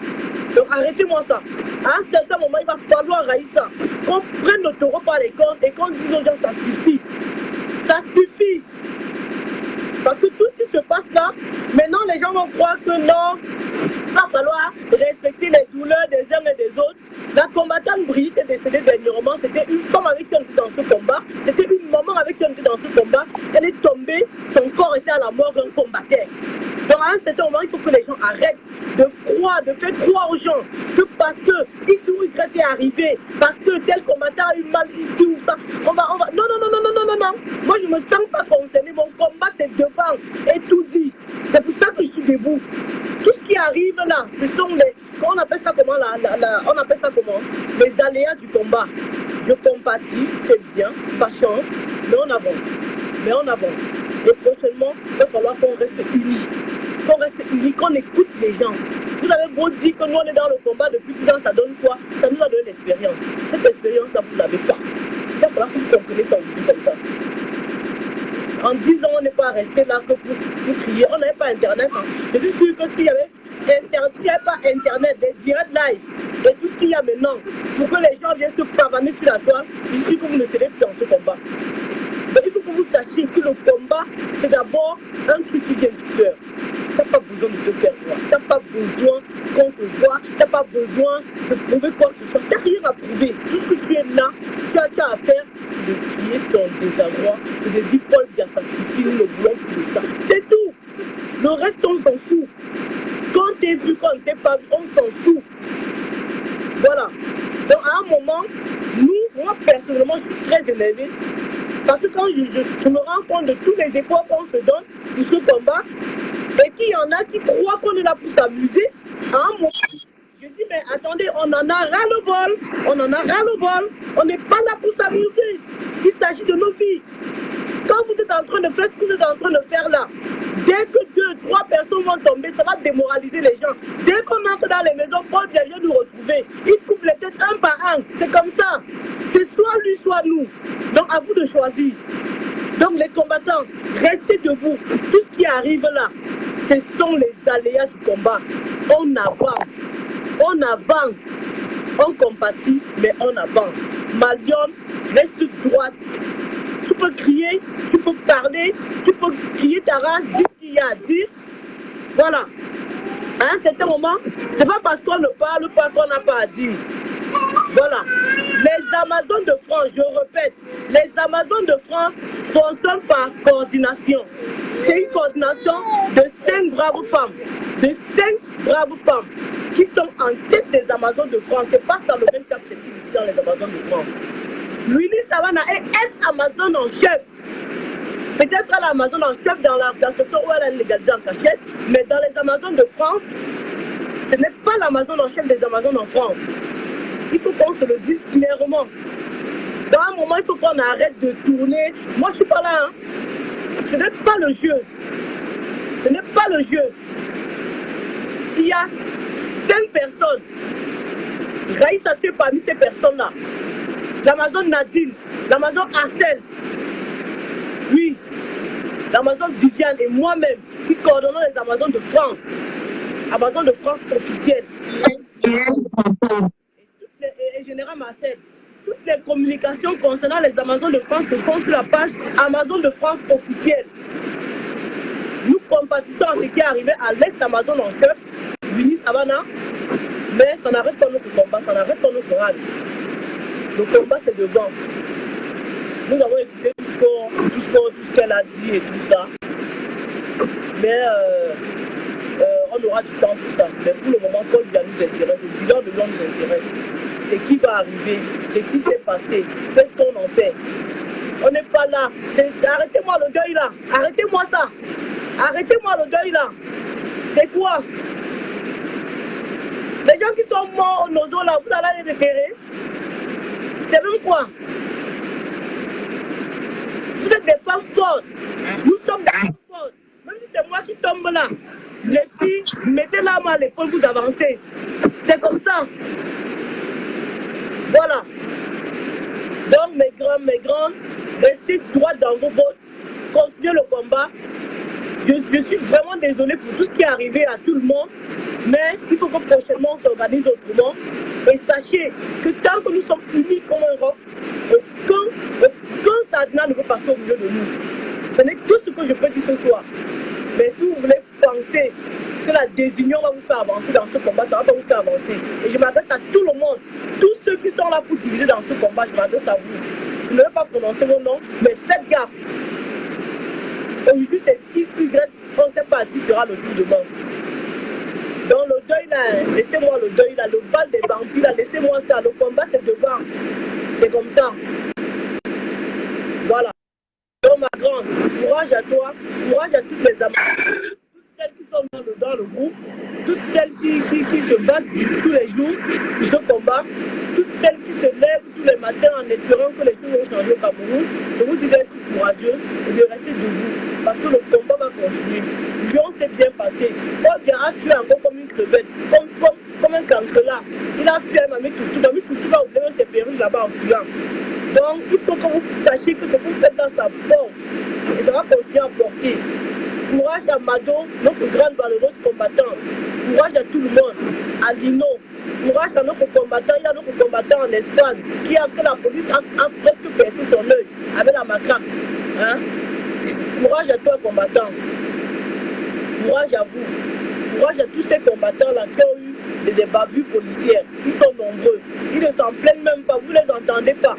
Donc arrêtez-moi ça. À un certain moment, il va falloir Raïssa qu'on prenne le taureau par les cornes et qu'on dise aux gens ça suffit. Ça suffit. Parce que tout ce qui se passe là, maintenant les gens vont croire que non, il va falloir respecter les douleurs des uns et des autres. La combattante Brigitte est décédée dernièrement, c'était une femme avec qui on était dans ce combat, c'était une maman avec qui on était dans ce combat, elle est tombée, son corps était à la mort d'un combattant. Donc à un certain moment, il faut que les gens arrêtent de croire, de faire croire aux gens que parce que ici où Y est arrivé, parce que tel combattant a eu mal ici ou ça, on va... Non. Moi je ne me sens pas concernée, mon combat c'est devant et tout dit. C'est pour ça que je suis debout. Tout ce qui arrive là, ce sont les... On appelle ça comment on appelle ça comment? Les aléas du combat. Je compatis, c'est bien, pas chance, mais on avance. Et prochainement, il va falloir qu'on reste unis. Qu'on écoute les gens. Vous avez beau dire que nous on est dans le combat depuis 10 ans, ça donne quoi? Ça nous a donné l'expérience. Cette expérience-là, vous ne l'avez pas. Il va falloir que vous compreniez ça aujourd'hui comme ça. En 10 ans, on n'est pas resté là que pour crier. On n'avait pas Internet. Hein. Je suis sûr que s'il n'y avait pas Internet, des directs live et tout ce qu'il y a maintenant, pour que les gens viennent se pavaner sur la toile, je suis sûr que vous ne serez plus dans ce combat. Mais il faut que vous sachiez que le combat, c'est d'abord un truc qui vient du cœur. Tu n'as pas besoin de te faire voir. Tu n'as pas besoin qu'on te voit. Tu n'as pas besoin de prouver quoi que ce soit. Tu n'as rien à prouver. Tout ce que tu es là, tu as à faire, c'est de crier ton désarroi. C'est de dire Paul Biya, ça suffit, nous ne voulons plus de ça. C'est tout. Le reste, on s'en fout. Quand tu es vu, quand tu n'es pas vu, on s'en fout. Voilà. Donc à un moment, moi personnellement, je suis très énervée. Parce que quand je me rends compte de tous les efforts qu'on se donne pour ce combat, et qu'il y en a qui croient qu'on est là pour s'amuser, à un moment, je dis, mais attendez, on en a ras-le-bol, on n'est pas là pour s'amuser, il s'agit de nos vies. Quand vous êtes en train de faire ce que vous êtes en train de faire là, dès que 2, 3 personnes vont tomber, ça va démoraliser les gens. Dès qu'on entre dans les maisons, Paul Biya vient nous retrouver. Il coupe les têtes un par un. C'est comme ça. C'est soit lui, soit nous. Donc à vous de choisir. Donc les combattants, restez debout. Tout ce qui arrive là, ce sont les aléas du combat. On avance. On compatit, mais on avance. Maldion, reste droite. Tu peux crier, tu peux parler, tu peux crier ta race, dire ce qu'il y a à dire. Voilà. À un certain moment, c'est pas parce qu'on ne parle pas qu'on n'a pas à dire. Voilà. Les Amazones de France, je répète, les Amazones de France fonctionnent par coordination. C'est une coordination de 5 braves femmes. De 5 braves femmes qui sont en tête des Amazones de France. C'est pas Salomé qui ici dans les Amazones de France. Winnie Savannah est ex-Amazone en chef. Peut-être elle est Amazone en chef dans l'association où elle est légalisée en cachette, mais dans les Amazones de France, ce n'est pas l'Amazone en chef des Amazones en France. Il faut qu'on se le dise clairement. Dans un moment, il faut qu'on arrête de tourner. Moi, je ne suis pas là. Hein. Ce n'est pas le jeu. Ce n'est pas le jeu. Il y a 5 personnes. Raïssa fait parmi ces personnes-là. L'Amazone Nadine, l'Amazone Arcel. Oui. L'Amazone Viviane et moi-même qui coordonnons les Amazones de France. Amazon de France officielle. Et Général Marcel. Toutes les communications concernant les Amazones de France se font sur la page Amazon de France officielle. Nous compatissons à ce qui est arrivé à l'ex-Amazon en chef, Winnie Savannah, mais ça n'arrête pas notre combat, ça n'arrête pas notre rade. Le combat c'est devant. Nous avons écouté tout ce qu'elle a dit et tout ça. Mais on aura du temps pour ça. Mais pour le moment, Paul Biya nous intéresse, le bilan de l'homme nous intéresse. C'est qui va arriver, c'est qui s'est passé, qu'est-ce qu'on en fait. On n'est pas là. Arrêtez-moi le deuil là. Arrêtez-moi ça. Arrêtez-moi le deuil là. C'est quoi? Les gens qui sont morts au nozo là, vous allez les déterrer. C'est même quoi? Vous êtes des femmes fortes. Nous sommes des femmes fortes. Même si c'est moi qui tombe là. Les filles, mettez la main à l'épaule, vous avancez. C'est comme ça. Voilà. Donc mes grands, restez droits dans vos bottes. Continuez le combat. Je suis vraiment désolé pour tout ce qui est arrivé à tout le monde. Mais il faut que prochainement on s'organise autrement. Et sachez que tant que nous sommes unis comme un roc, aucun Sardina ne peut passer au milieu de nous. Ce n'est tout ce que je peux dire ce soir. Mais si vous voulez penser que la désunion va vous faire avancer dans ce combat, ça ne va pas vous faire avancer. Et je m'adresse à tout le monde. Tous ceux qui sont là pour diviser dans ce combat, je m'adresse à vous. Je ne vais pas prononcer mon nom, mais faites gaffe. Aujourd'hui, c'est XY, on ne sait pas qui sera le tour demain. Dans le deuil là, laissez-moi le deuil là, le bal des vampires là, laissez-moi ça. Le combat c'est devant. C'est comme ça. Voilà. Donc ma grande, courage à toi, courage à toutes les amies, toutes celles qui sont dans le groupe, toutes celles qui se battent tous les jours pour ce combat, toutes celles qui se lèvent tous les matins en espérant que les choses vont changer au Cameroun. Je vous dis d'être courageux et de rester debout parce que le combat va continuer. Lyon s'est bien passé. Paul Biya a fui encore comme une crevette, comme un cancrelat. Il a fui à Mamie Touftou. Mamie Touftou va oublier ses perruques là-bas en fuyant. Donc, il faut que vous sachiez que ce que vous faites dans sa porte, et ça va continuer à porter. Courage à Mado, notre grande valeureuse combattante. Courage à tout le monde. À Lino. Courage à notre combattant. Il y a notre combattant en Espagne que la police a presque percé son œil avec la matraque. Hein? Courage à toi, combattant. Courage à vous. Courage à tous ces combattants-là qui ont eu des bavures policières. Ils sont nombreux. Ils ne s'en plaignent même pas. Vous ne les entendez pas.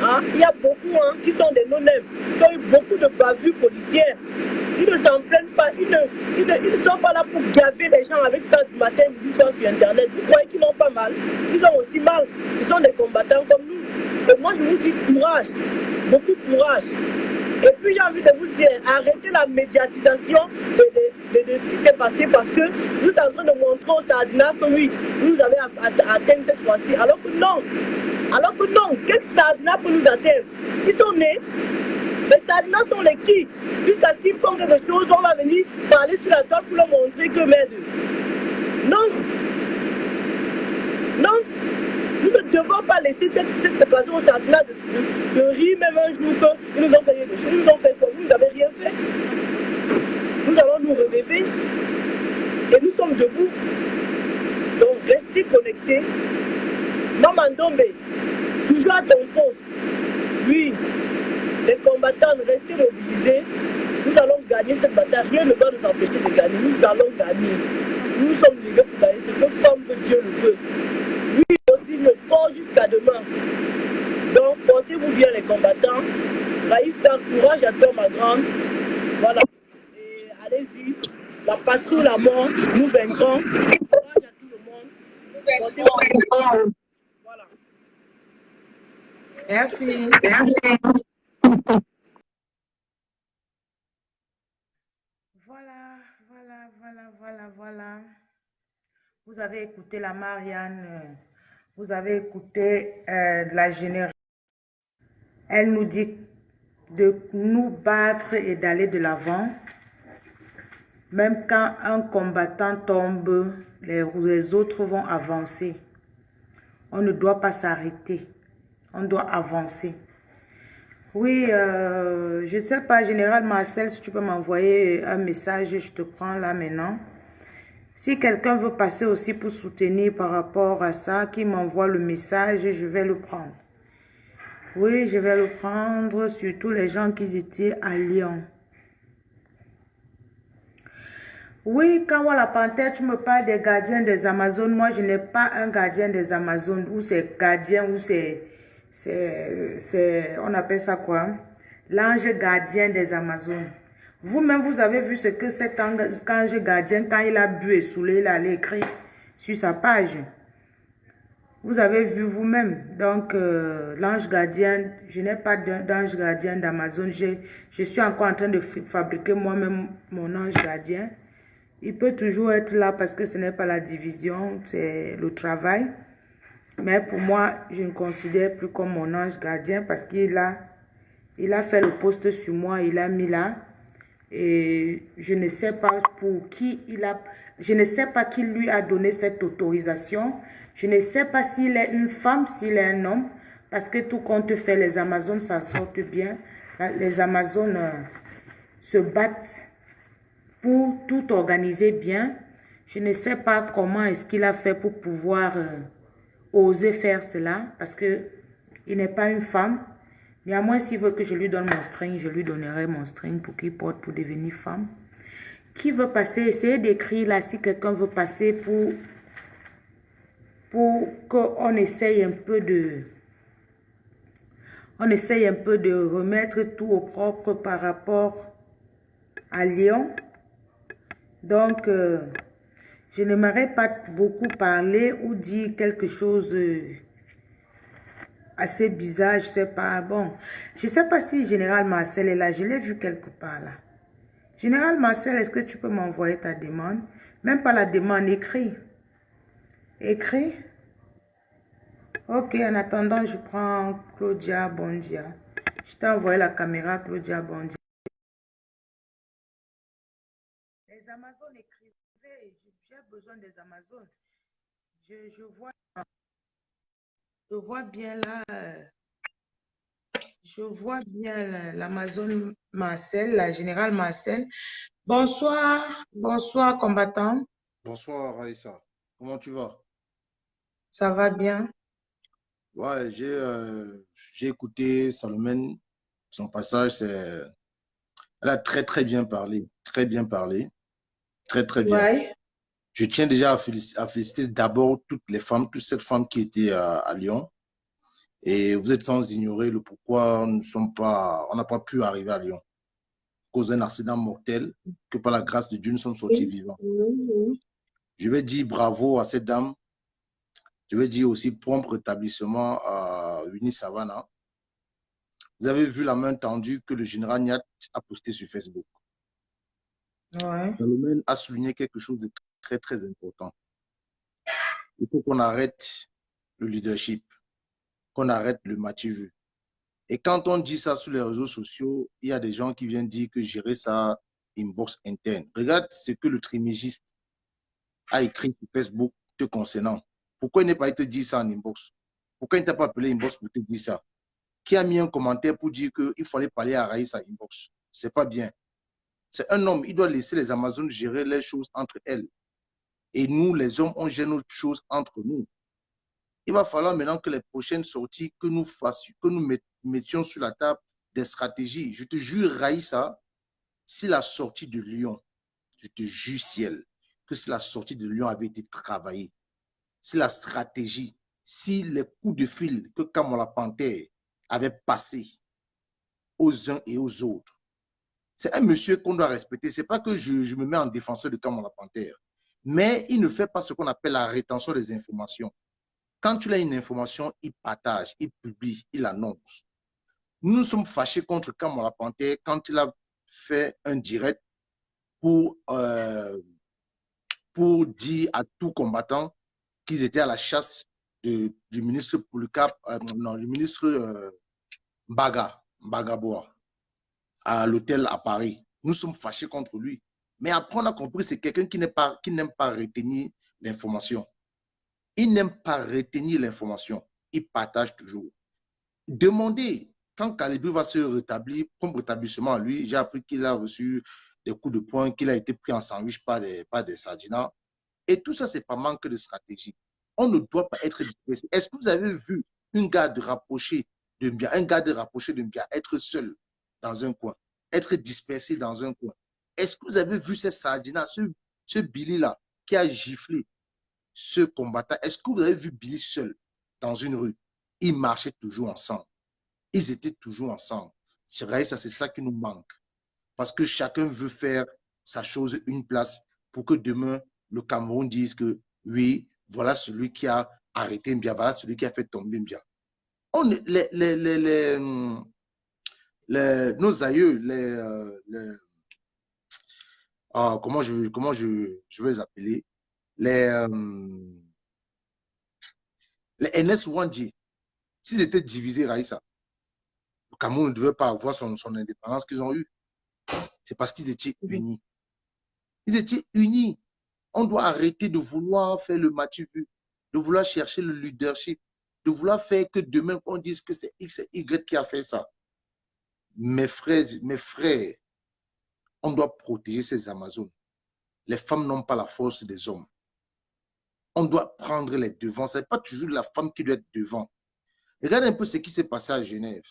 Hein? Il y a beaucoup qui sont des non-nèmes, qui ont eu beaucoup de bavures policières. Ils ne s'en plaignent pas. Ils ne sont pas là pour gaver les gens avec ça du matin, midi, soir sur Internet. Vous croyez qu'ils n'ont pas mal? Ils ont aussi mal. Ils sont des combattants comme nous. Et moi, je vous dis courage. Beaucoup de courage. Et puis j'ai envie de vous dire, arrêtez la médiatisation de ce qui s'est passé parce que vous êtes en train de montrer aux Sardinats que oui, vous nous avez atteint cette fois-ci. Alors que non, quel Sardinat peut nous atteindre? Ils sont nés, les Sardinats sont les qui? Jusqu'à ce qu'ils font quelque chose, on va venir parler sur la table pour leur montrer que merde. Non, nous ne devons pas laisser cette occasion aux Sardinats de rire même un jour qu'ils nous ont fait des choses. Ils nous ont fait quoi? Vous n'avez rien fait. Nous allons nous relever et nous sommes debout. Donc restez connectés. Maman Dombe, toujours à ton poste. Oui, les combattants, restez mobilisés. Nous allons gagner cette bataille. Rien ne va nous empêcher de gagner. Nous allons gagner. Nous sommes livrés pour gagner. Ce que femme veut, Dieu le veut. Oui, aussi le corps jusqu'à demain. Donc, portez-vous bien les combattants. Raïssa, courage à toi, ma grande. Voilà. Et allez-y. La patrie ou la mort, nous vaincrons. Courage à tout le monde. Portez-vous bien. Voilà. Merci. Voilà. Vous avez écouté la Marianne, vous avez écouté la générale. Elle nous dit de nous battre et d'aller de l'avant. Même quand un combattant tombe, les autres vont avancer. On ne doit pas s'arrêter. On doit avancer. Oui, je ne sais pas, Général Marcel, si tu peux m'envoyer un message, je te prends là maintenant. Si quelqu'un veut passer aussi pour soutenir par rapport à ça, qui m'envoie le message, je vais le prendre. Oui, je vais le prendre, surtout les gens qui étaient à Lyon. Oui, quand on la panthère, tu me parles des gardiens des Amazones. Moi, je n'ai pas un gardien des Amazones, ou c'est gardien, ou on appelle ça quoi? L'ange gardien des Amazones. Vous-même, vous avez vu ce que cet ange gardien, quand il a bu et saoulé, il a écrit sur sa page. Vous avez vu vous-même. Donc, l'ange gardien, je n'ai pas d'ange gardien d'Amazon. Je suis encore en train de fabriquer moi-même mon ange gardien. Il peut toujours être là parce que ce n'est pas la division, c'est le travail. Mais pour moi, je ne considère plus comme mon ange gardien parce qu'il a fait le poste sur moi, il a mis là. Et je ne sais pas pour qui je ne sais pas qui lui a donné cette autorisation. Je ne sais pas s'il est une femme, s'il est un homme. Parce que tout compte fait, les Amazones, ça sort bien. Les Amazones se battent pour tout organiser bien. Je ne sais pas comment est-ce qu'il a fait pour pouvoir oser faire cela. Parce que il n'est pas une femme. Néanmoins, s'il veut que je lui donne mon string, je lui donnerai mon string pour qu'il porte pour devenir femme. Qui veut passer? Essayez d'écrire là si quelqu'un veut passer pour qu'on essaye un peu de... On essaye un peu de remettre tout au propre par rapport à Lyon. Donc, je n'aimerais pas beaucoup parler ou dire quelque chose... assez bizarre, je sais pas. Bon, je sais pas si Général Marcel est là. Je l'ai vu quelque part là. Général Marcel, est-ce que tu peux m'envoyer ta demande? Même pas la demande, écrit. Écrit? Ok, en attendant, je prends Claudia Bondia. Je t'ai envoyé la caméra, Claudia Bondia. Les Amazones écrivaient, j'ai besoin des Amazones. Je vois bien là... Je vois bien l'Amazon Marcel, la générale Marcel. Bonsoir, bonsoir combattant. Bonsoir Raïssa, comment tu vas? Ça va bien? Ouais, j'ai écouté Salomon, son passage, elle a très bien parlé, très bien parlé, très bien. Ouais. Je tiens déjà à féliciter d'abord toutes les femmes, toutes ces femmes qui étaient à Lyon. Et vous êtes sans ignorer le pourquoi on n'a pas pu arriver à Lyon. À cause d'un accident mortel, que par la grâce de Dieu, nous sommes sortis vivants. Oui. Je vais dire bravo à cette dame. Je vais dire aussi prompt rétablissement à Winnie Savannah. Vous avez vu la main tendue que le général Niat a posté sur Facebook. Ouais. Salomon a souligné quelque chose de très important. Il faut qu'on arrête le leadership, qu'on arrête le matu-vu. Et quand on dit ça sur les réseaux sociaux, il y a des gens qui viennent dire que gérer ça inbox interne. Regarde ce que le trimégiste a écrit sur Facebook te concernant. Pourquoi il n'est pas allé te dire ça en inbox? Pourquoi il ne t'a pas appelé inbox pour te dire ça? Qui a mis un commentaire pour dire qu'il fallait parler à Raïssa inbox? C'est pas bien. C'est un homme, il doit laisser les Amazones gérer les choses entre elles. Et nous, les hommes, on gère nos choses entre nous. Il va falloir maintenant que les prochaines sorties, que nous mettions sur la table des stratégies. Je te jure, Raïssa, si la sortie de Lyon, je te jure ciel, que si la sortie de Lyon avait été travaillée, si la stratégie, si les coups de fil que Kamola Panthère avait passé aux uns et aux autres, c'est un monsieur qu'on doit respecter. Ce n'est pas que je me mets en défenseur de Kamola Panthère, mais il ne fait pas ce qu'on appelle la rétention des informations. Quand tu as une information, il partage, il publie, il annonce. Nous nous sommes fâchés contre Kamola Panthère quand il a fait un direct pour dire à tout combattant qu'ils étaient à la chasse du ministre Poulka, non, le ministre Mbagaboa, à l'hôtel à Paris. Nous sommes fâchés contre lui. Mais après, on a compris que c'est quelqu'un qui n'aime pas retenir l'information. Il n'aime pas retenir l'information. Il partage toujours. Demandez, quand Kalibou va se rétablir, comme rétablissement à lui, j'ai appris qu'il a reçu des coups de poing, qu'il a été pris en sandwich par des sardinas. Et tout ça, c'est pas manque de stratégie. On ne doit pas être dispersé. Est-ce que vous avez vu une garde rapprochée de Mbia, un garde rapproché de Mbia être seul dans un coin, être dispersé dans un coin? Est-ce que vous avez vu ces sardinas, ce Billy-là qui a giflé ce combattant? Est-ce que vous avez vu Billy seul dans une rue? Ils marchaient toujours ensemble. Ils étaient toujours ensemble. C'est vrai, ça, c'est ça qui nous manque. Parce que chacun veut faire sa chose une place pour que demain, le Cameroun dise que oui, voilà celui qui a arrêté Mbia, voilà celui qui a fait tomber Mbia. Nos aïeux, comment je vais les appeler, les NS Wandji, s'ils étaient divisés, Raïssa, le Cameroun ne devait pas avoir son indépendance qu'ils ont eue. C'est parce qu'ils étaient unis. Ils étaient unis. On doit arrêter de vouloir faire le match-vu, de vouloir chercher le leadership, de vouloir faire que demain on dise que c'est X et Y qui a fait ça. Mes frères, on doit protéger ces Amazones. Les femmes n'ont pas la force des hommes. On doit prendre les devants. Ce n'est pas toujours la femme qui doit être devant. Regarde un peu ce qui s'est passé à Genève.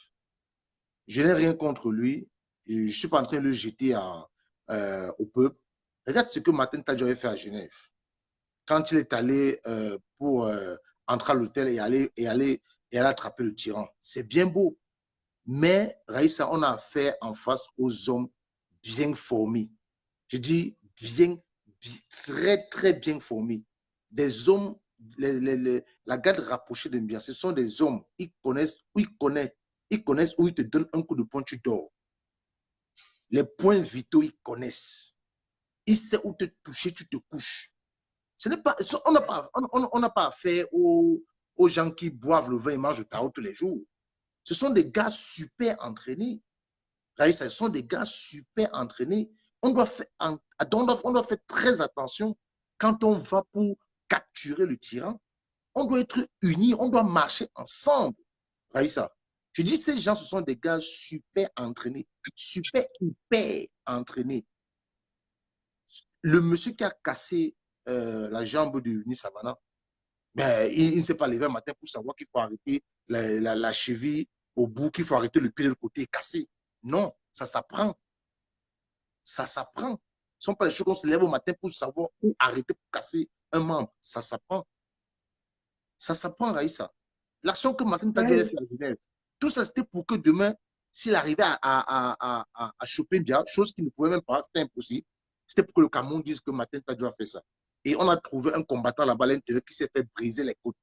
Je n'ai rien contre lui. Je ne suis pas en train de le jeter au peuple. Regarde ce que Martin Tadjo a fait à Genève. Quand il est allé pour entrer à l'hôtel et aller attraper le tyran. C'est bien beau. Mais, Raïssa, on a affaire en face aux hommes bien formés. Je dis très, très bien formés. Des hommes, la garde rapprochée de Mbia, ce sont des hommes, ils connaissent où ils te donnent un coup de poing, tu dors. Les points vitaux, ils connaissent. Ils savent où te toucher, tu te couches. Ce n'est pas, on n'a pas affaire aux gens qui boivent le vin et mangent le tarot tous les jours. Ce sont des gars super entraînés. Ce sont des gars super entraînés. On doit faire très attention quand on va pour capturer le tyran. On doit être unis, on doit marcher ensemble. Raïssa, je dis ces gens, ce sont des gars super entraînés, super hyper entraînés. Le monsieur qui a cassé la jambe de Nisavana, ben, il ne s'est pas levé un matin pour savoir qu'il faut arrêter la cheville au bout, qu'il faut arrêter le pied de côté cassé. Non, ça s'apprend. Ça s'apprend. Ce ne sont pas les choses qu'on se lève au matin pour savoir où arrêter pour casser un membre. Ça s'apprend. Ça s'apprend, Raïssa. L'action que Martin Tadjo a fait à Genève, tout ça, c'était pour que demain, s'il arrivait à choper bien, chose qu'il ne pouvait même pas, c'était impossible, c'était pour que le Cameroun dise que Martin Tadjo a fait ça. Et on a trouvé un combattant là-bas à l'intérieur qui s'est fait briser les côtes.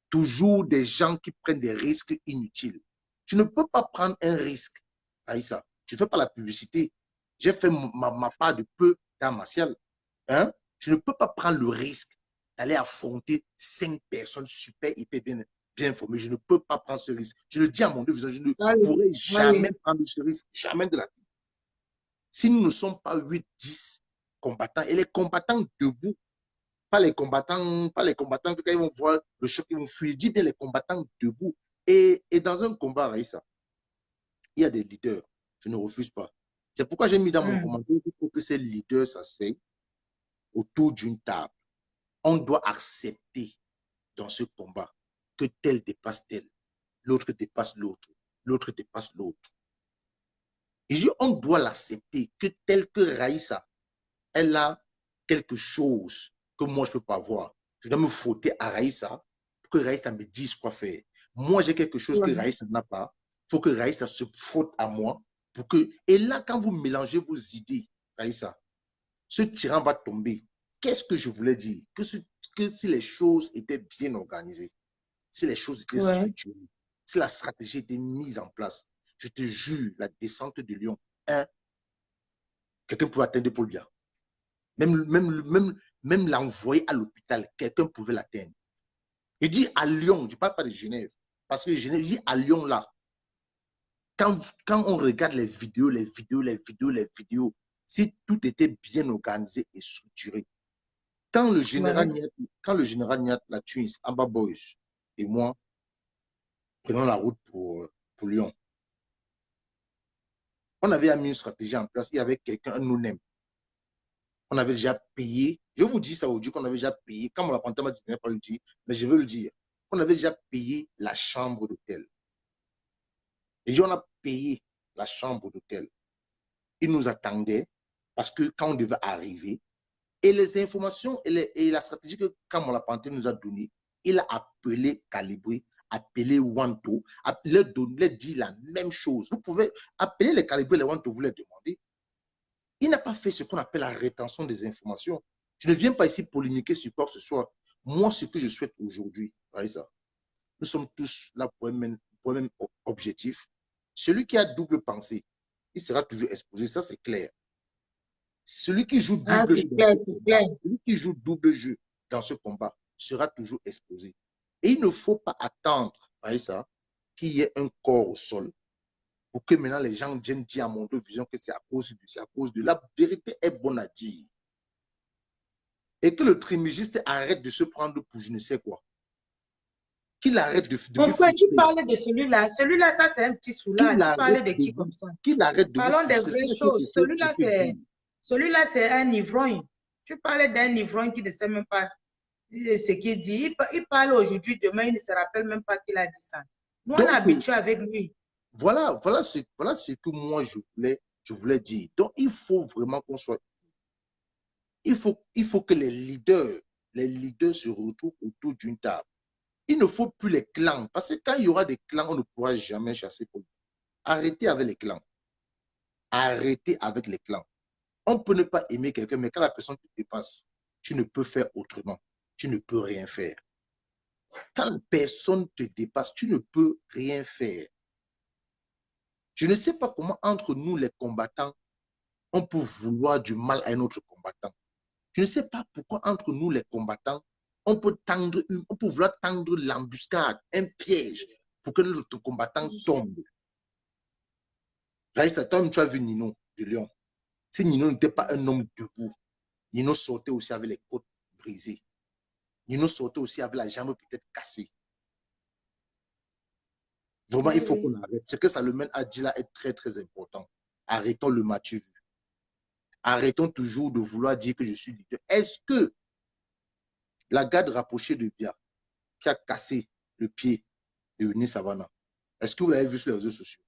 Toujours des gens qui prennent des risques inutiles. Tu ne peux pas prendre un risque, Aïssa. Je ne fais pas la publicité. J'ai fait ma part de peu dans martial. Hein? Je ne peux pas prendre le risque d'aller affronter 5 personnes super, hyper bien formées. Je ne peux pas prendre ce risque. Je le dis à mon Dieu, je ne pourrai jamais prendre ce risque. Jamais de la vie. Si nous ne sommes pas 8, 10 combattants, et les combattants debout, pas les combattants que quand ils vont voir le choc, ils vont fuir. Dis bien les combattants debout. Et dans un combat, Raïssa, il y a des leaders. Je ne refuse pas. C'est pourquoi j'ai mis dans mon commentaire qu'il faut que ces leaders s'asseyent autour d'une table. On doit accepter dans ce combat que tel dépasse tel, l'autre dépasse l'autre, l'autre dépasse l'autre. Et on doit l'accepter que tel que Raïssa, elle a quelque chose que moi, je ne peux pas voir. Je dois me frotter à Raïssa pour que Raïssa me dise quoi faire. Moi, j'ai quelque chose que Raïssa n'a pas. Il faut que Raïssa se frotte à moi. Pour que... Et là, quand vous mélangez vos idées, Raïssa, ce tyran va tomber. Qu'est-ce que je voulais dire? Que si les choses étaient bien organisées, si les choses étaient structurées, si la stratégie était mise en place, je te jure, la descente de Lyon, quelqu'un pouvait atteindre Paul Biya. Même l'envoyer à l'hôpital, quelqu'un pouvait l'atteindre. Je dis à Lyon, je ne parle pas de Genève, parce que Genève, je dis à Lyon là, quand on regarde les vidéos, si tout était bien organisé et structuré, quand le général Niat, la Tunis, Amba Boys et moi, prenons la route pour Lyon, on avait mis une stratégie en place, il y avait quelqu'un, un no-name. On avait déjà payé, je vous dis ça aujourd'hui, qu'on avait déjà payé, quand mon apprenti m'a dit, je ne vais pas le dire, mais je veux le dire, on avait déjà payé la chambre d'hôtel. Et on a payé la chambre d'hôtel. Il nous attendait parce que quand on devait arriver, et les informations et la stratégie que quand mon apprenti nous a donnée, il a appelé Calibré, appelé Wanto, leur dit la même chose. Vous pouvez appeler les Calibré, les Wanto, vous les demandez. Il n'a pas fait ce qu'on appelle la rétention des informations. Je ne viens pas ici polémiquer sur quoi que ce soit. Moi, ce que je souhaite aujourd'hui, nous sommes tous là pour un même objectif. Celui qui a double pensée, il sera toujours exposé, ça c'est clair. Celui qui joue double jeu, celui qui joue double jeu dans ce combat sera toujours exposé. Et il ne faut pas attendre, qu'il y ait un corps au sol pour que maintenant les gens viennent dire à mon vision que c'est à cause de la vérité est bonne à dire. Et que le trimégiste arrête de se prendre pour je ne sais quoi. Qu'il arrête de Pourquoi tu parlais de celui-là? Celui-là, ça c'est un petit soulard. Tu parlais de qui comme ça? Qu'il arrête de Parlons des vraies choses. Celui-là, c'est un ivrogne. Tu parlais d'un ivrogne qui ne sait même pas ce qu'il dit. Il parle aujourd'hui, demain, il ne se rappelle même pas qu'il a dit ça. Nous, on est habitués avec lui. Voilà ce que moi, je voulais dire. Donc, il faut vraiment qu'on soit... Il faut que les leaders se retrouvent autour d'une table. Il ne faut plus les clans. Parce que quand il y aura des clans, on ne pourra jamais chasser Paul. Arrêtez avec les clans. Arrêtez avec les clans. On peut ne pas aimer quelqu'un, mais quand la personne te dépasse, tu ne peux faire autrement. Tu ne peux rien faire. Quand la personne te dépasse, tu ne peux rien faire. Je ne sais pas comment entre nous les combattants, on peut vouloir du mal à un autre combattant. Je ne sais pas pourquoi entre nous les combattants, on peut vouloir tendre l'embuscade, un piège, pour que notre combattant tombe. Raïssa, toi, tu as vu Nino de Lyon. Si Nino n'était pas un homme debout, Nino sortait aussi avec les côtes brisées. Nino sortait aussi avec la jambe peut-être cassée. Vraiment, il faut qu'on arrête. Ce que Salomon a dit là est très, très important. Arrêtons le matu vu. Arrêtons toujours de vouloir dire que je suis leader. Est-ce que la garde rapprochée de Bia, qui a cassé le pied de Denis Savannah, est-ce que vous l'avez vu sur les réseaux sociaux?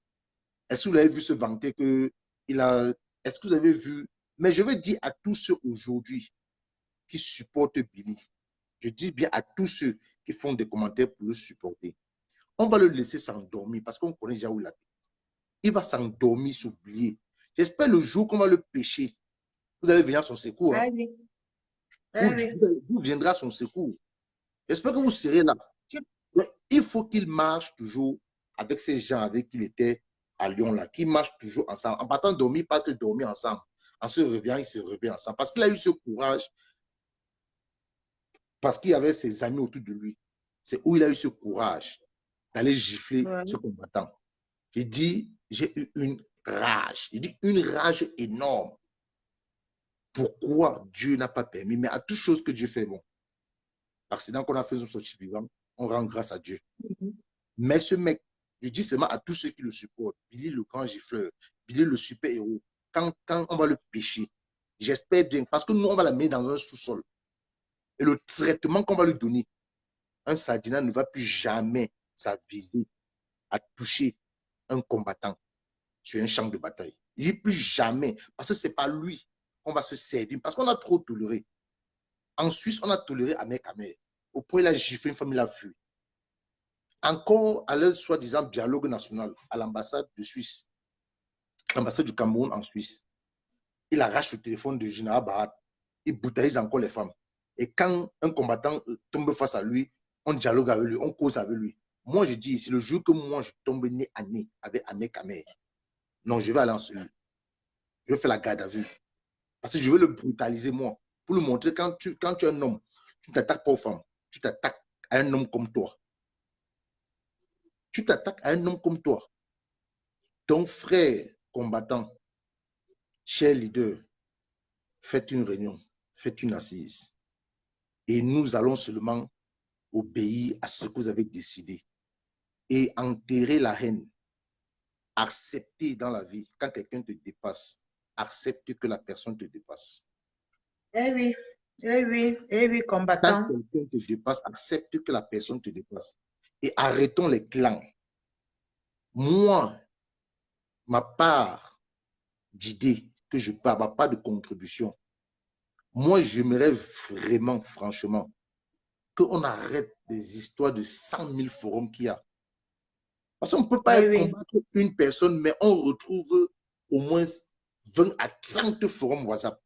Est-ce que vous l'avez vu se vanter qu'il a... Est-ce que vous avez vu... Mais je veux dire à tous ceux aujourd'hui qui supportent Billy, je dis bien à tous ceux qui font des commentaires pour le supporter, on va le laisser s'endormir parce qu'on connaît déjà où il a. Il va s'endormir, s'oublier. J'espère le jour qu'on va le pêcher, vous allez venir à son secours. Hein? Vous viendrez à son secours. J'espère que vous serez là. Il faut qu'il marche toujours avec ces gens avec qui il était à Lyon, là, qui marchent toujours ensemble. En partant dormir, pas que dormir ensemble. En se réveillant, ils se réveillent ensemble. Parce qu'il a eu ce courage, parce qu'il y avait ses amis autour de lui. C'est où il a eu ce courage d'aller gifler ce combattant. Il dit, j'ai eu une rage. Il dit, une rage énorme. Pourquoi Dieu n'a pas permis? Mais à toute chose que Dieu fait, bon. L'accident qu'on a fait sur ce vivant, on rend grâce à Dieu. Mais ce mec, je dis seulement à tous ceux qui le supportent, Billy le grand gifleur, Billy le super-héros, quand on va le pêcher, j'espère bien, parce que nous, on va la mettre dans un sous-sol. Et le traitement qu'on va lui donner, un sardinat ne va plus jamais s'aviser à toucher un combattant sur un champ de bataille. Il dit plus jamais, parce que c'est pas lui qu'on va se servir, parce qu'on a trop toléré. En Suisse, on a toléré Ahmed Khmer. Au point, il a giflé une femme, il a fui. Encore à leur soi-disant dialogue national à l'ambassade de Suisse, l'ambassade du Cameroun en Suisse. Il arrache le téléphone de Général Barat. Il brutalise encore les femmes. Et quand un combattant tombe face à lui, on dialogue avec lui, on cause avec lui. Moi, je dis ici, le jour que moi, je tombe nez à nez avec Ahmed Khmer, non, je vais aller en cellule. Je vais faire la garde à vue. Parce que je veux le brutaliser, moi. Pour lui montrer quand tu es un homme, tu ne t'attaques pas aux femmes. Tu t'attaques à un homme comme toi. Tu t'attaques à un homme comme toi. Ton frère combattant, cher leader, faites une réunion, faites une assise. Et nous allons seulement obéir à ce que vous avez décidé. Et enterrer la haine. Accepter dans la vie, quand quelqu'un te dépasse, accepte que la personne te dépasse. Eh oui, eh oui, eh oui, Quand combattant. quelqu'un te dépasse, accepte que la personne te dépasse. Et arrêtons les clans. Moi, ma part d'idée que je parle, ma part de contribution, moi, j'aimerais vraiment, franchement, qu'on arrête des histoires de 100 000 forums qu'il y a. Parce qu'on ne peut pas Eh oui, combattre une personne, mais on retrouve au moins 20 à 30 forums WhatsApp.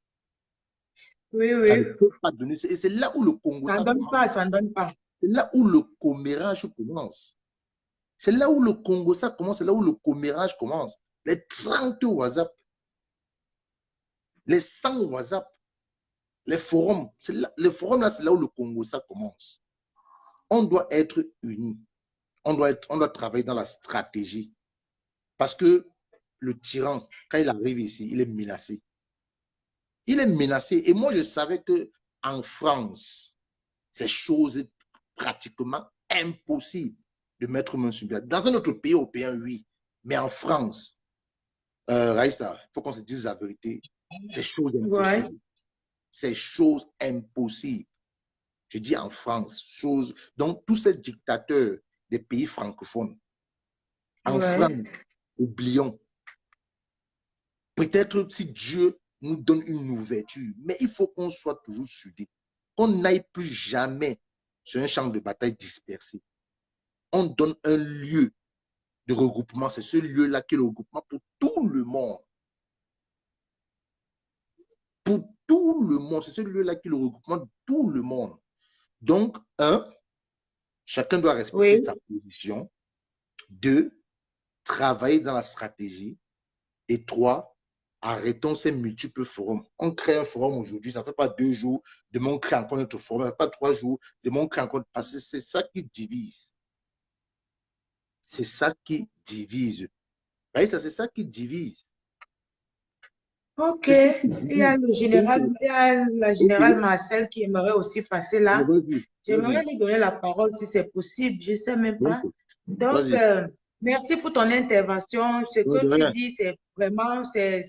oui, Ça ne oui. peut pas donner. Et c'est là où le Congo, Ça ne donne pas, ça ne donne pas. c'est là où le commérage commence. C'est là où le Congo, ça commence, c'est là où le commérage commence. Les 30 WhatsApp, les 100 WhatsApp, les forums, les forums là, c'est là où le Congo, ça commence. On doit être unis. On doit travailler dans la stratégie. Parce que le tyran, quand il arrive ici, il est menacé. Il est menacé. Et moi, je savais qu'en France, c'est chose pratiquement impossible de mettre main sur pied. Dans un autre pays européen, oui. Mais en France, Raïssa, il faut qu'on se dise la vérité, c'est chose impossible. Ouais, C'est chose impossible. Je dis en France, chose. Donc, tous ces dictateurs des pays francophones, en France, ouais. oublions. Peut-être si Dieu nous donne une ouverture, mais il faut qu'on soit toujours soudés. Qu'on n'aille plus jamais sur un champ de bataille dispersé. On donne un lieu de regroupement. C'est ce lieu-là qui est le regroupement pour tout le monde. Pour tout le monde. C'est ce lieu-là qui est le regroupement de tout le monde. Donc, chacun doit respecter Oui, sa position. 2, travailler dans la stratégie. Et 3, arrêtons ces multiples forums. On crée un forum aujourd'hui, ça ne fait pas 2 jours, demain on crée encore notre forum, ça ne fait pas 3 jours, demain on crée encore, parce que c'est ça qui divise. C'est ça qui divise. Voyez, ça, c'est ça qui divise. ok. C'est ça qui Il y a divise. le général, il y a la générale Marcel qui aimerait aussi passer là. Vas-y, J'aimerais vas-y. lui donner la parole si c'est possible. Je ne sais même pas. Donc, Vas-y. merci pour ton intervention. Ce Non, que de tu rien. dis, c'est vraiment, c'est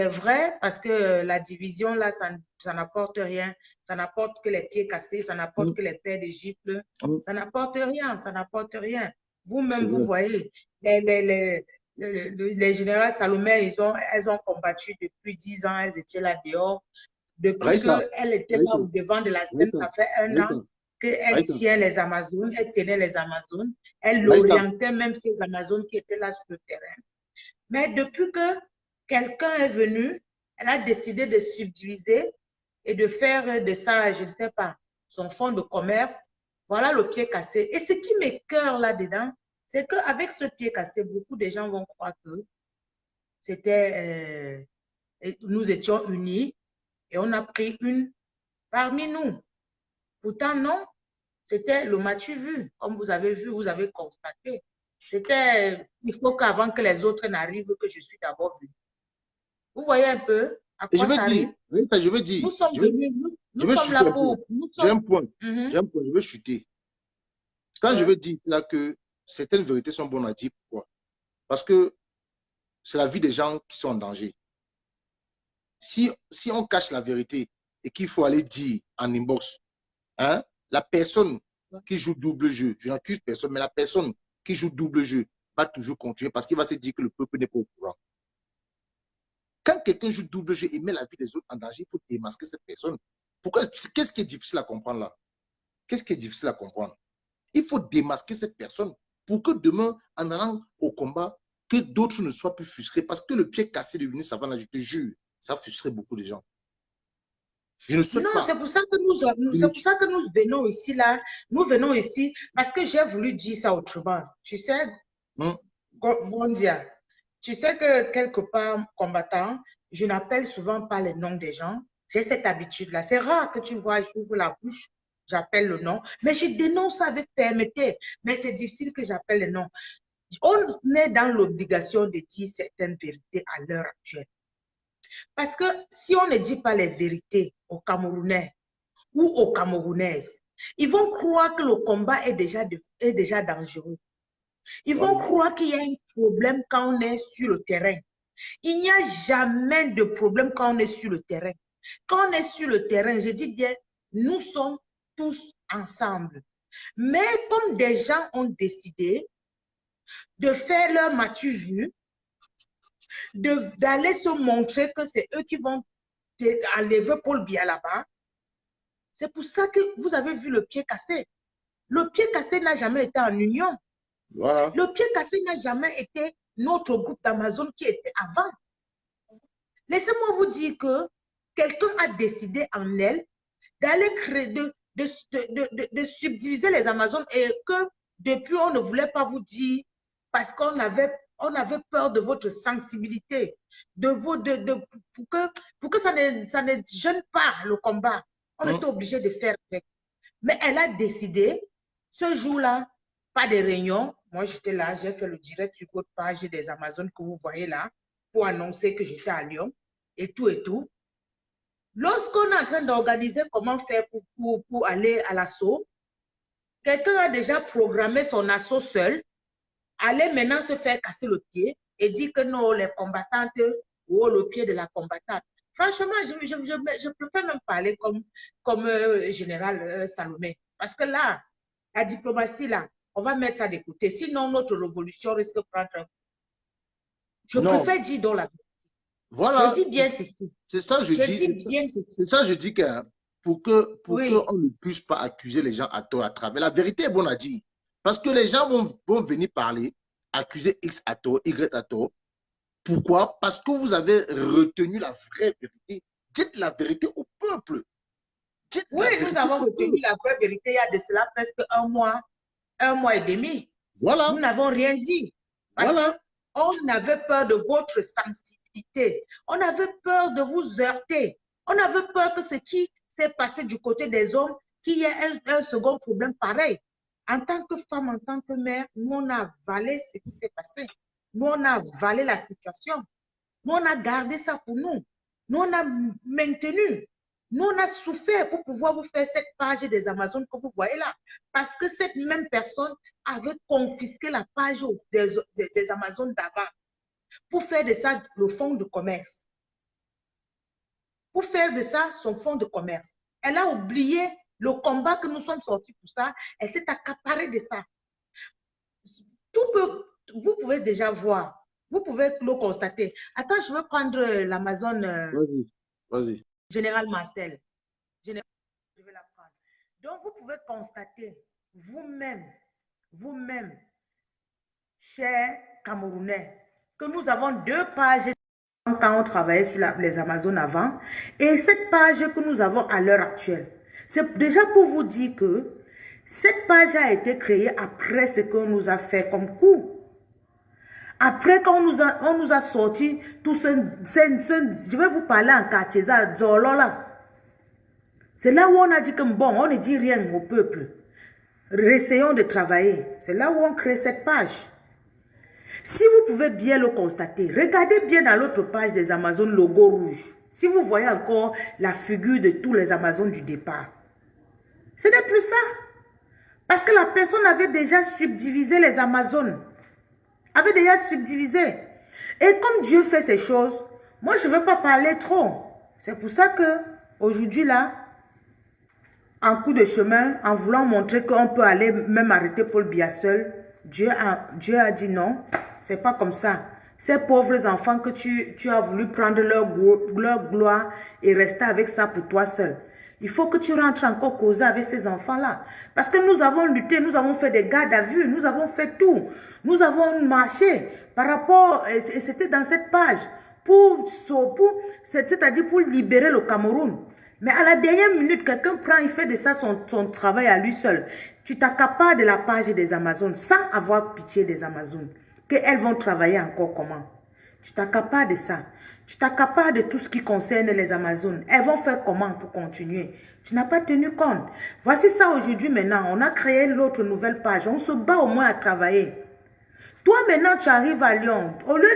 vrai parce que la division, là, ça n'apporte rien. Ça n'apporte que les pieds cassés, ça n'apporte que les paires de gifles. Ça n'apporte rien, ça n'apporte rien. Vous-même, C'est vous vrai. voyez, les générales Salomé, elles ont combattu depuis 10 ans, elles étaient là dehors. Depuis Raïssa, qu'elle était là Raïssa, au devant de la scène, Raïssa, ça fait un an Raïssa, qu'elle Raïssa, tient les Amazones, elle tenait les Amazones, elle Raïssa. orientait même ces Amazones qui étaient là sur le terrain. Mais depuis que quelqu'un est venu, elle a décidé de subdiviser et de faire de ça, je ne sais pas, son fonds de commerce. Voilà le pied cassé. Et ce qui m'écoeure là-dedans, c'est qu'avec ce pied cassé, beaucoup de gens vont croire que c'était, nous étions unis et on a pris une parmi nous. Pourtant, non, c'était le m'as-tu vu, comme vous avez vu, vous avez constaté. C'était, il faut qu'avant que les autres n'arrivent, que je suis d'abord venu. Vous voyez un peu à Et je quoi veux ça dire, arrive? Raïssa, je veux Nous dire, sommes venus, je nous veux sommes chuter là un peu. pour, nous J'ai sommes, un point, Mhm. je veux chuter. Quand je Ouais. veux dire là que certaines vérités sont bonnes à dire, pourquoi? Parce que c'est la vie des gens qui sont en danger. Si on cache la vérité et qu'il faut aller dire en inbox, hein, la personne qui joue double jeu, je n'accuse personne, mais la personne qui joue double jeu, va toujours continuer parce qu'il va se dire que le peuple n'est pas au courant. Quand quelqu'un joue double jeu et met la vie des autres en danger, il faut démasquer cette personne. Pourquoi? Qu'est-ce qui est difficile à comprendre là? Qu'est-ce qui est difficile à comprendre? Il faut démasquer cette personne pour que demain, en allant au combat, que d'autres ne soient plus frustrés. Parce que le pied cassé de Eunice Savannah, je te jure, ça frustrait beaucoup de gens. Je ne souhaite Non, pas. c'est pour ça que c'est pour ça que nous venons ici là. Nous venons ici parce que j'ai voulu dire ça autrement. Tu sais, bon dia. Tu sais que quelque part, combattant, je n'appelle souvent pas les noms des gens. J'ai cette habitude-là. C'est rare que tu vois, j'ouvre la bouche, j'appelle le nom, mais je dénonce avec fermeté. Mais c'est difficile que j'appelle les noms. On est dans l'obligation de dire certaines vérités à l'heure actuelle. Parce que si on ne dit pas les vérités aux Camerounais ou aux Camerounaises, ils vont croire que le combat est déjà dangereux. Ils vont croire qu'il y a un problème quand on est sur le terrain. Il n'y a jamais de problème quand on est sur le terrain. Quand on est sur le terrain, je dis bien, nous sommes tous ensemble. Mais comme des gens ont décidé de faire leur matu-vu, d'aller se montrer que c'est eux qui vont enlever Paul Biya là-bas, c'est pour ça que vous avez vu le pied cassé. Le pied cassé n'a jamais été en union. Voilà. Le pied cassé n'a jamais été notre groupe d'Amazon qui était avant. Laissez-moi vous dire que quelqu'un a décidé en elle d'aller créer, de subdiviser les Amazones et que depuis on ne voulait pas vous dire parce qu'on avait peur de votre sensibilité, pour que ça ne gêne pas le combat. On était obligé de faire avec. Mais elle a décidé, ce jour-là, pas de réunion. Moi, j'étais là, j'ai fait le direct sur votre page des Amazones que vous voyez là pour annoncer que j'étais à Lyon et tout et tout. Lorsqu'on est en train d'organiser comment faire pour aller à l'assaut, quelqu'un a déjà programmé son assaut seul, aller maintenant se faire casser le pied et dire que non, les combattantes ou le pied de la combattante. Franchement, je préfère même parler comme général Salomé. Parce que là, la diplomatie, là, on va mettre ça de côté. Sinon, notre révolution risque de prendre un coup. Je préfère dire dans la vérité. Voilà. Je dis bien ceci. C'est ça, je dis. dis bien ceci. C'est ça, je dis que pour qu'on ne puisse pas accuser les gens à tort à travers. La vérité est bonne à dire. Parce que les gens vont venir parler, accuser X à tort, Y à tort. Pourquoi? Parce que vous avez retenu la vraie vérité. Dites la vérité au peuple. Oui, nous avons retenu la vraie vérité il y a de cela presque un mois et demi. Voilà. Nous n'avons rien dit. Parce qu'on avait peur de votre sensibilité. On avait peur de vous heurter. On avait peur que ce qui s'est passé du côté des hommes, qu'il y ait un second problème pareil. En tant que femme, en tant que mère, nous, on a avalé ce qui s'est passé. Nous, on a avalé la situation. Nous, on a gardé ça pour nous. Nous, on a maintenu. Nous, on a souffert pour pouvoir vous faire cette page des Amazones que vous voyez là. Parce que cette même personne avait confisqué la page des Amazones d'avant pour faire de ça le fonds de commerce. Pour faire de ça son fonds de commerce. Elle a oublié le combat que nous sommes sortis pour ça. Elle s'est accaparée de ça. Vous pouvez déjà voir. Vous pouvez le constater. Attends, je vais prendre l'Amazon. Vas-y. Général Marcel. Je vais la prendre. Donc, vous pouvez constater vous-même, chers Camerounais, que nous avons deux pages quand on travaillait sur les Amazones avant et cette page que nous avons à l'heure actuelle. C'est déjà pour vous dire que cette page a été créée après ce qu'on nous a fait comme coup. Après, quand on nous a sorti tout je vais vous parler en quartier, ça, Zolola. C'est là où on a dit que bon, on ne dit rien au peuple. Essayons de travailler. C'est là où on crée cette page. Si vous pouvez bien le constater, regardez bien dans l'autre page des Amazones logo rouge. Si vous voyez encore la figure de tous les Amazones du départ. Ce n'est plus ça. Parce que la personne avait déjà subdivisé les Amazones. Avait déjà subdivisé. Et comme Dieu fait ces choses, moi je ne veux pas parler trop. C'est pour ça que aujourd'hui là, en coup de chemin, en voulant montrer qu'on peut aller même arrêter Paul Biya seul, Dieu a dit non, c'est pas comme ça. Ces pauvres enfants que tu as voulu prendre leur gloire et rester avec ça pour toi seul. Il faut que tu rentres encore causer avec ces enfants-là. Parce que nous avons lutté, nous avons fait des gardes à vue, nous avons fait tout. Nous avons marché par rapport, et c'était dans cette page, c'est-à-dire pour libérer le Cameroun. Mais à la dernière minute, quelqu'un prend, il fait de ça son travail à lui seul. Tu t'accapares de la page des Amazones sans avoir pitié des Amazones. Qu'elles vont travailler encore comment? Tu t'accapares de ça. Tu t'accapares de tout ce qui concerne les Amazones. Elles vont faire comment pour continuer? Tu n'as pas tenu compte. Voici ça aujourd'hui maintenant. On a créé l'autre nouvelle page. On se bat au moins à travailler. Toi maintenant, tu arrives à Lyon. Au lieu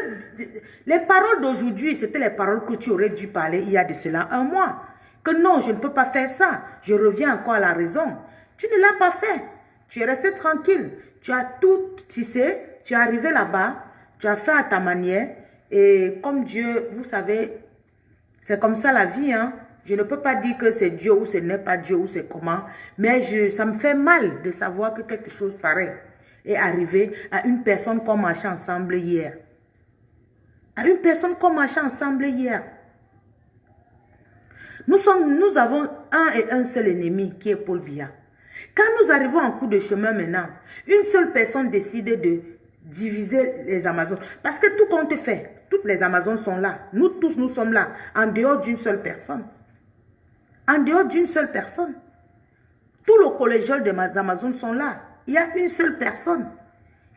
les paroles d'aujourd'hui, c'était les paroles que tu aurais dû parler il y a de cela un mois. Que non, je ne peux pas faire ça. Je reviens encore à la raison. Tu ne l'as pas fait. Tu es resté tranquille. Tu as tout tissé. Tu es arrivé là-bas. Tu as fait à ta manière. Et comme Dieu, vous savez, c'est comme ça la vie. Hein? Je ne peux pas dire que c'est Dieu ou ce n'est pas Dieu ou c'est comment. Mais ça me fait mal de savoir que quelque chose pareil est arrivé à une personne qu'on marchait ensemble hier. À une personne qu'on marchait ensemble hier. Nous avons un et un seul ennemi qui est Paul Biya. Quand nous arrivons en coup de chemin maintenant, une seule personne décide de diviser les Amazones. Parce que tout compte fait, toutes les Amazones sont là. Nous tous, nous sommes là, en dehors d'une seule personne. En dehors d'une seule personne. Tout le collégial des Amazones sont là. Il y a une seule personne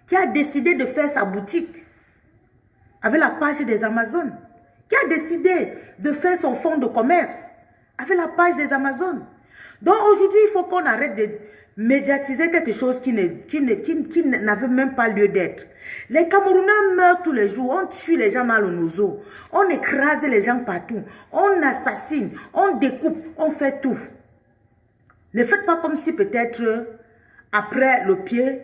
qui a décidé de faire sa boutique avec la page des Amazones. Qui a décidé de faire son fonds de commerce avec la page des Amazones. Donc aujourd'hui, il faut qu'on arrête de médiatiser quelque chose qui n'avait même pas lieu d'être. Les Camerounais meurent tous les jours, on tue les gens dans le nozo, on écrase les gens partout, on assassine, on découpe, on fait tout. Ne faites pas comme si peut-être après le pied,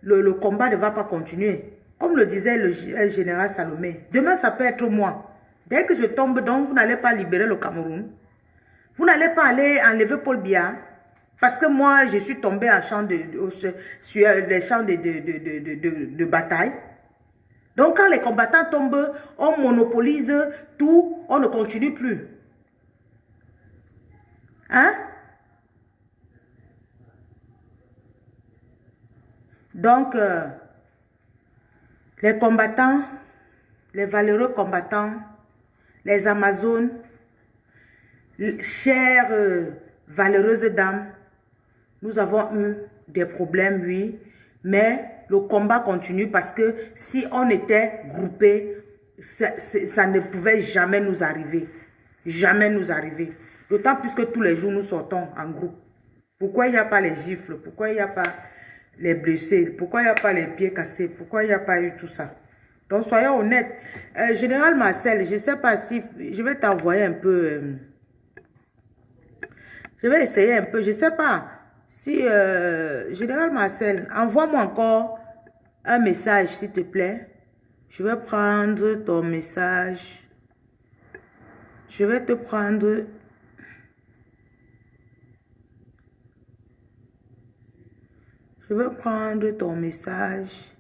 le combat ne va pas continuer. Comme le disait le général Salomé, demain ça peut être moi. Dès que je tombe, donc vous n'allez pas libérer le Cameroun. Vous n'allez pas aller enlever Paul Biya. Parce que moi, je suis tombé sur les champs de bataille. Donc quand les combattants tombent, on monopolise tout, on ne continue plus. Hein? Donc, les combattants, les valeureux combattants, les Amazones, chères, valeureuses dames, nous avons eu des problèmes, oui, mais le combat continue parce que si on était groupés, ça ne pouvait jamais nous arriver. Jamais nous arriver. D'autant plus que tous les jours, nous sortons en groupe. Pourquoi il n'y a pas les gifles? Pourquoi il n'y a pas les blessés? Pourquoi il n'y a pas les pieds cassés? Pourquoi il n'y a pas eu tout ça? Donc, soyons honnêtes. Général Marcel, je ne sais pas si... Je vais t'envoyer un peu... je vais essayer un peu. Je ne sais pas si... Général Marcel, envoie-moi encore un message, s'il te plaît. Je vais prendre ton message. Je vais te prendre... Je vais prendre ton message.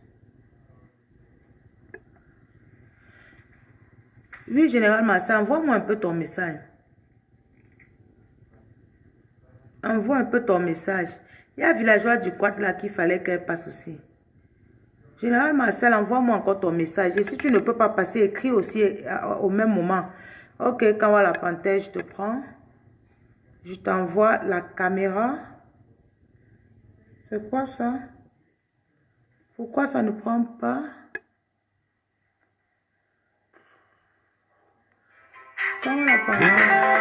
Oui, Général Marcel, envoie-moi un peu ton message. Envoie un peu ton message. Il y a un villageois du Quad là qu'il fallait qu'elle passe aussi. Général Marcel, envoie-moi encore ton message. Et si tu ne peux pas passer, écris aussi au même moment. Ok, quand on va la panthère, je te prends. Je t'envoie la caméra. C'est quoi ça? Pourquoi ça ne prend pas? Quand on la panthère.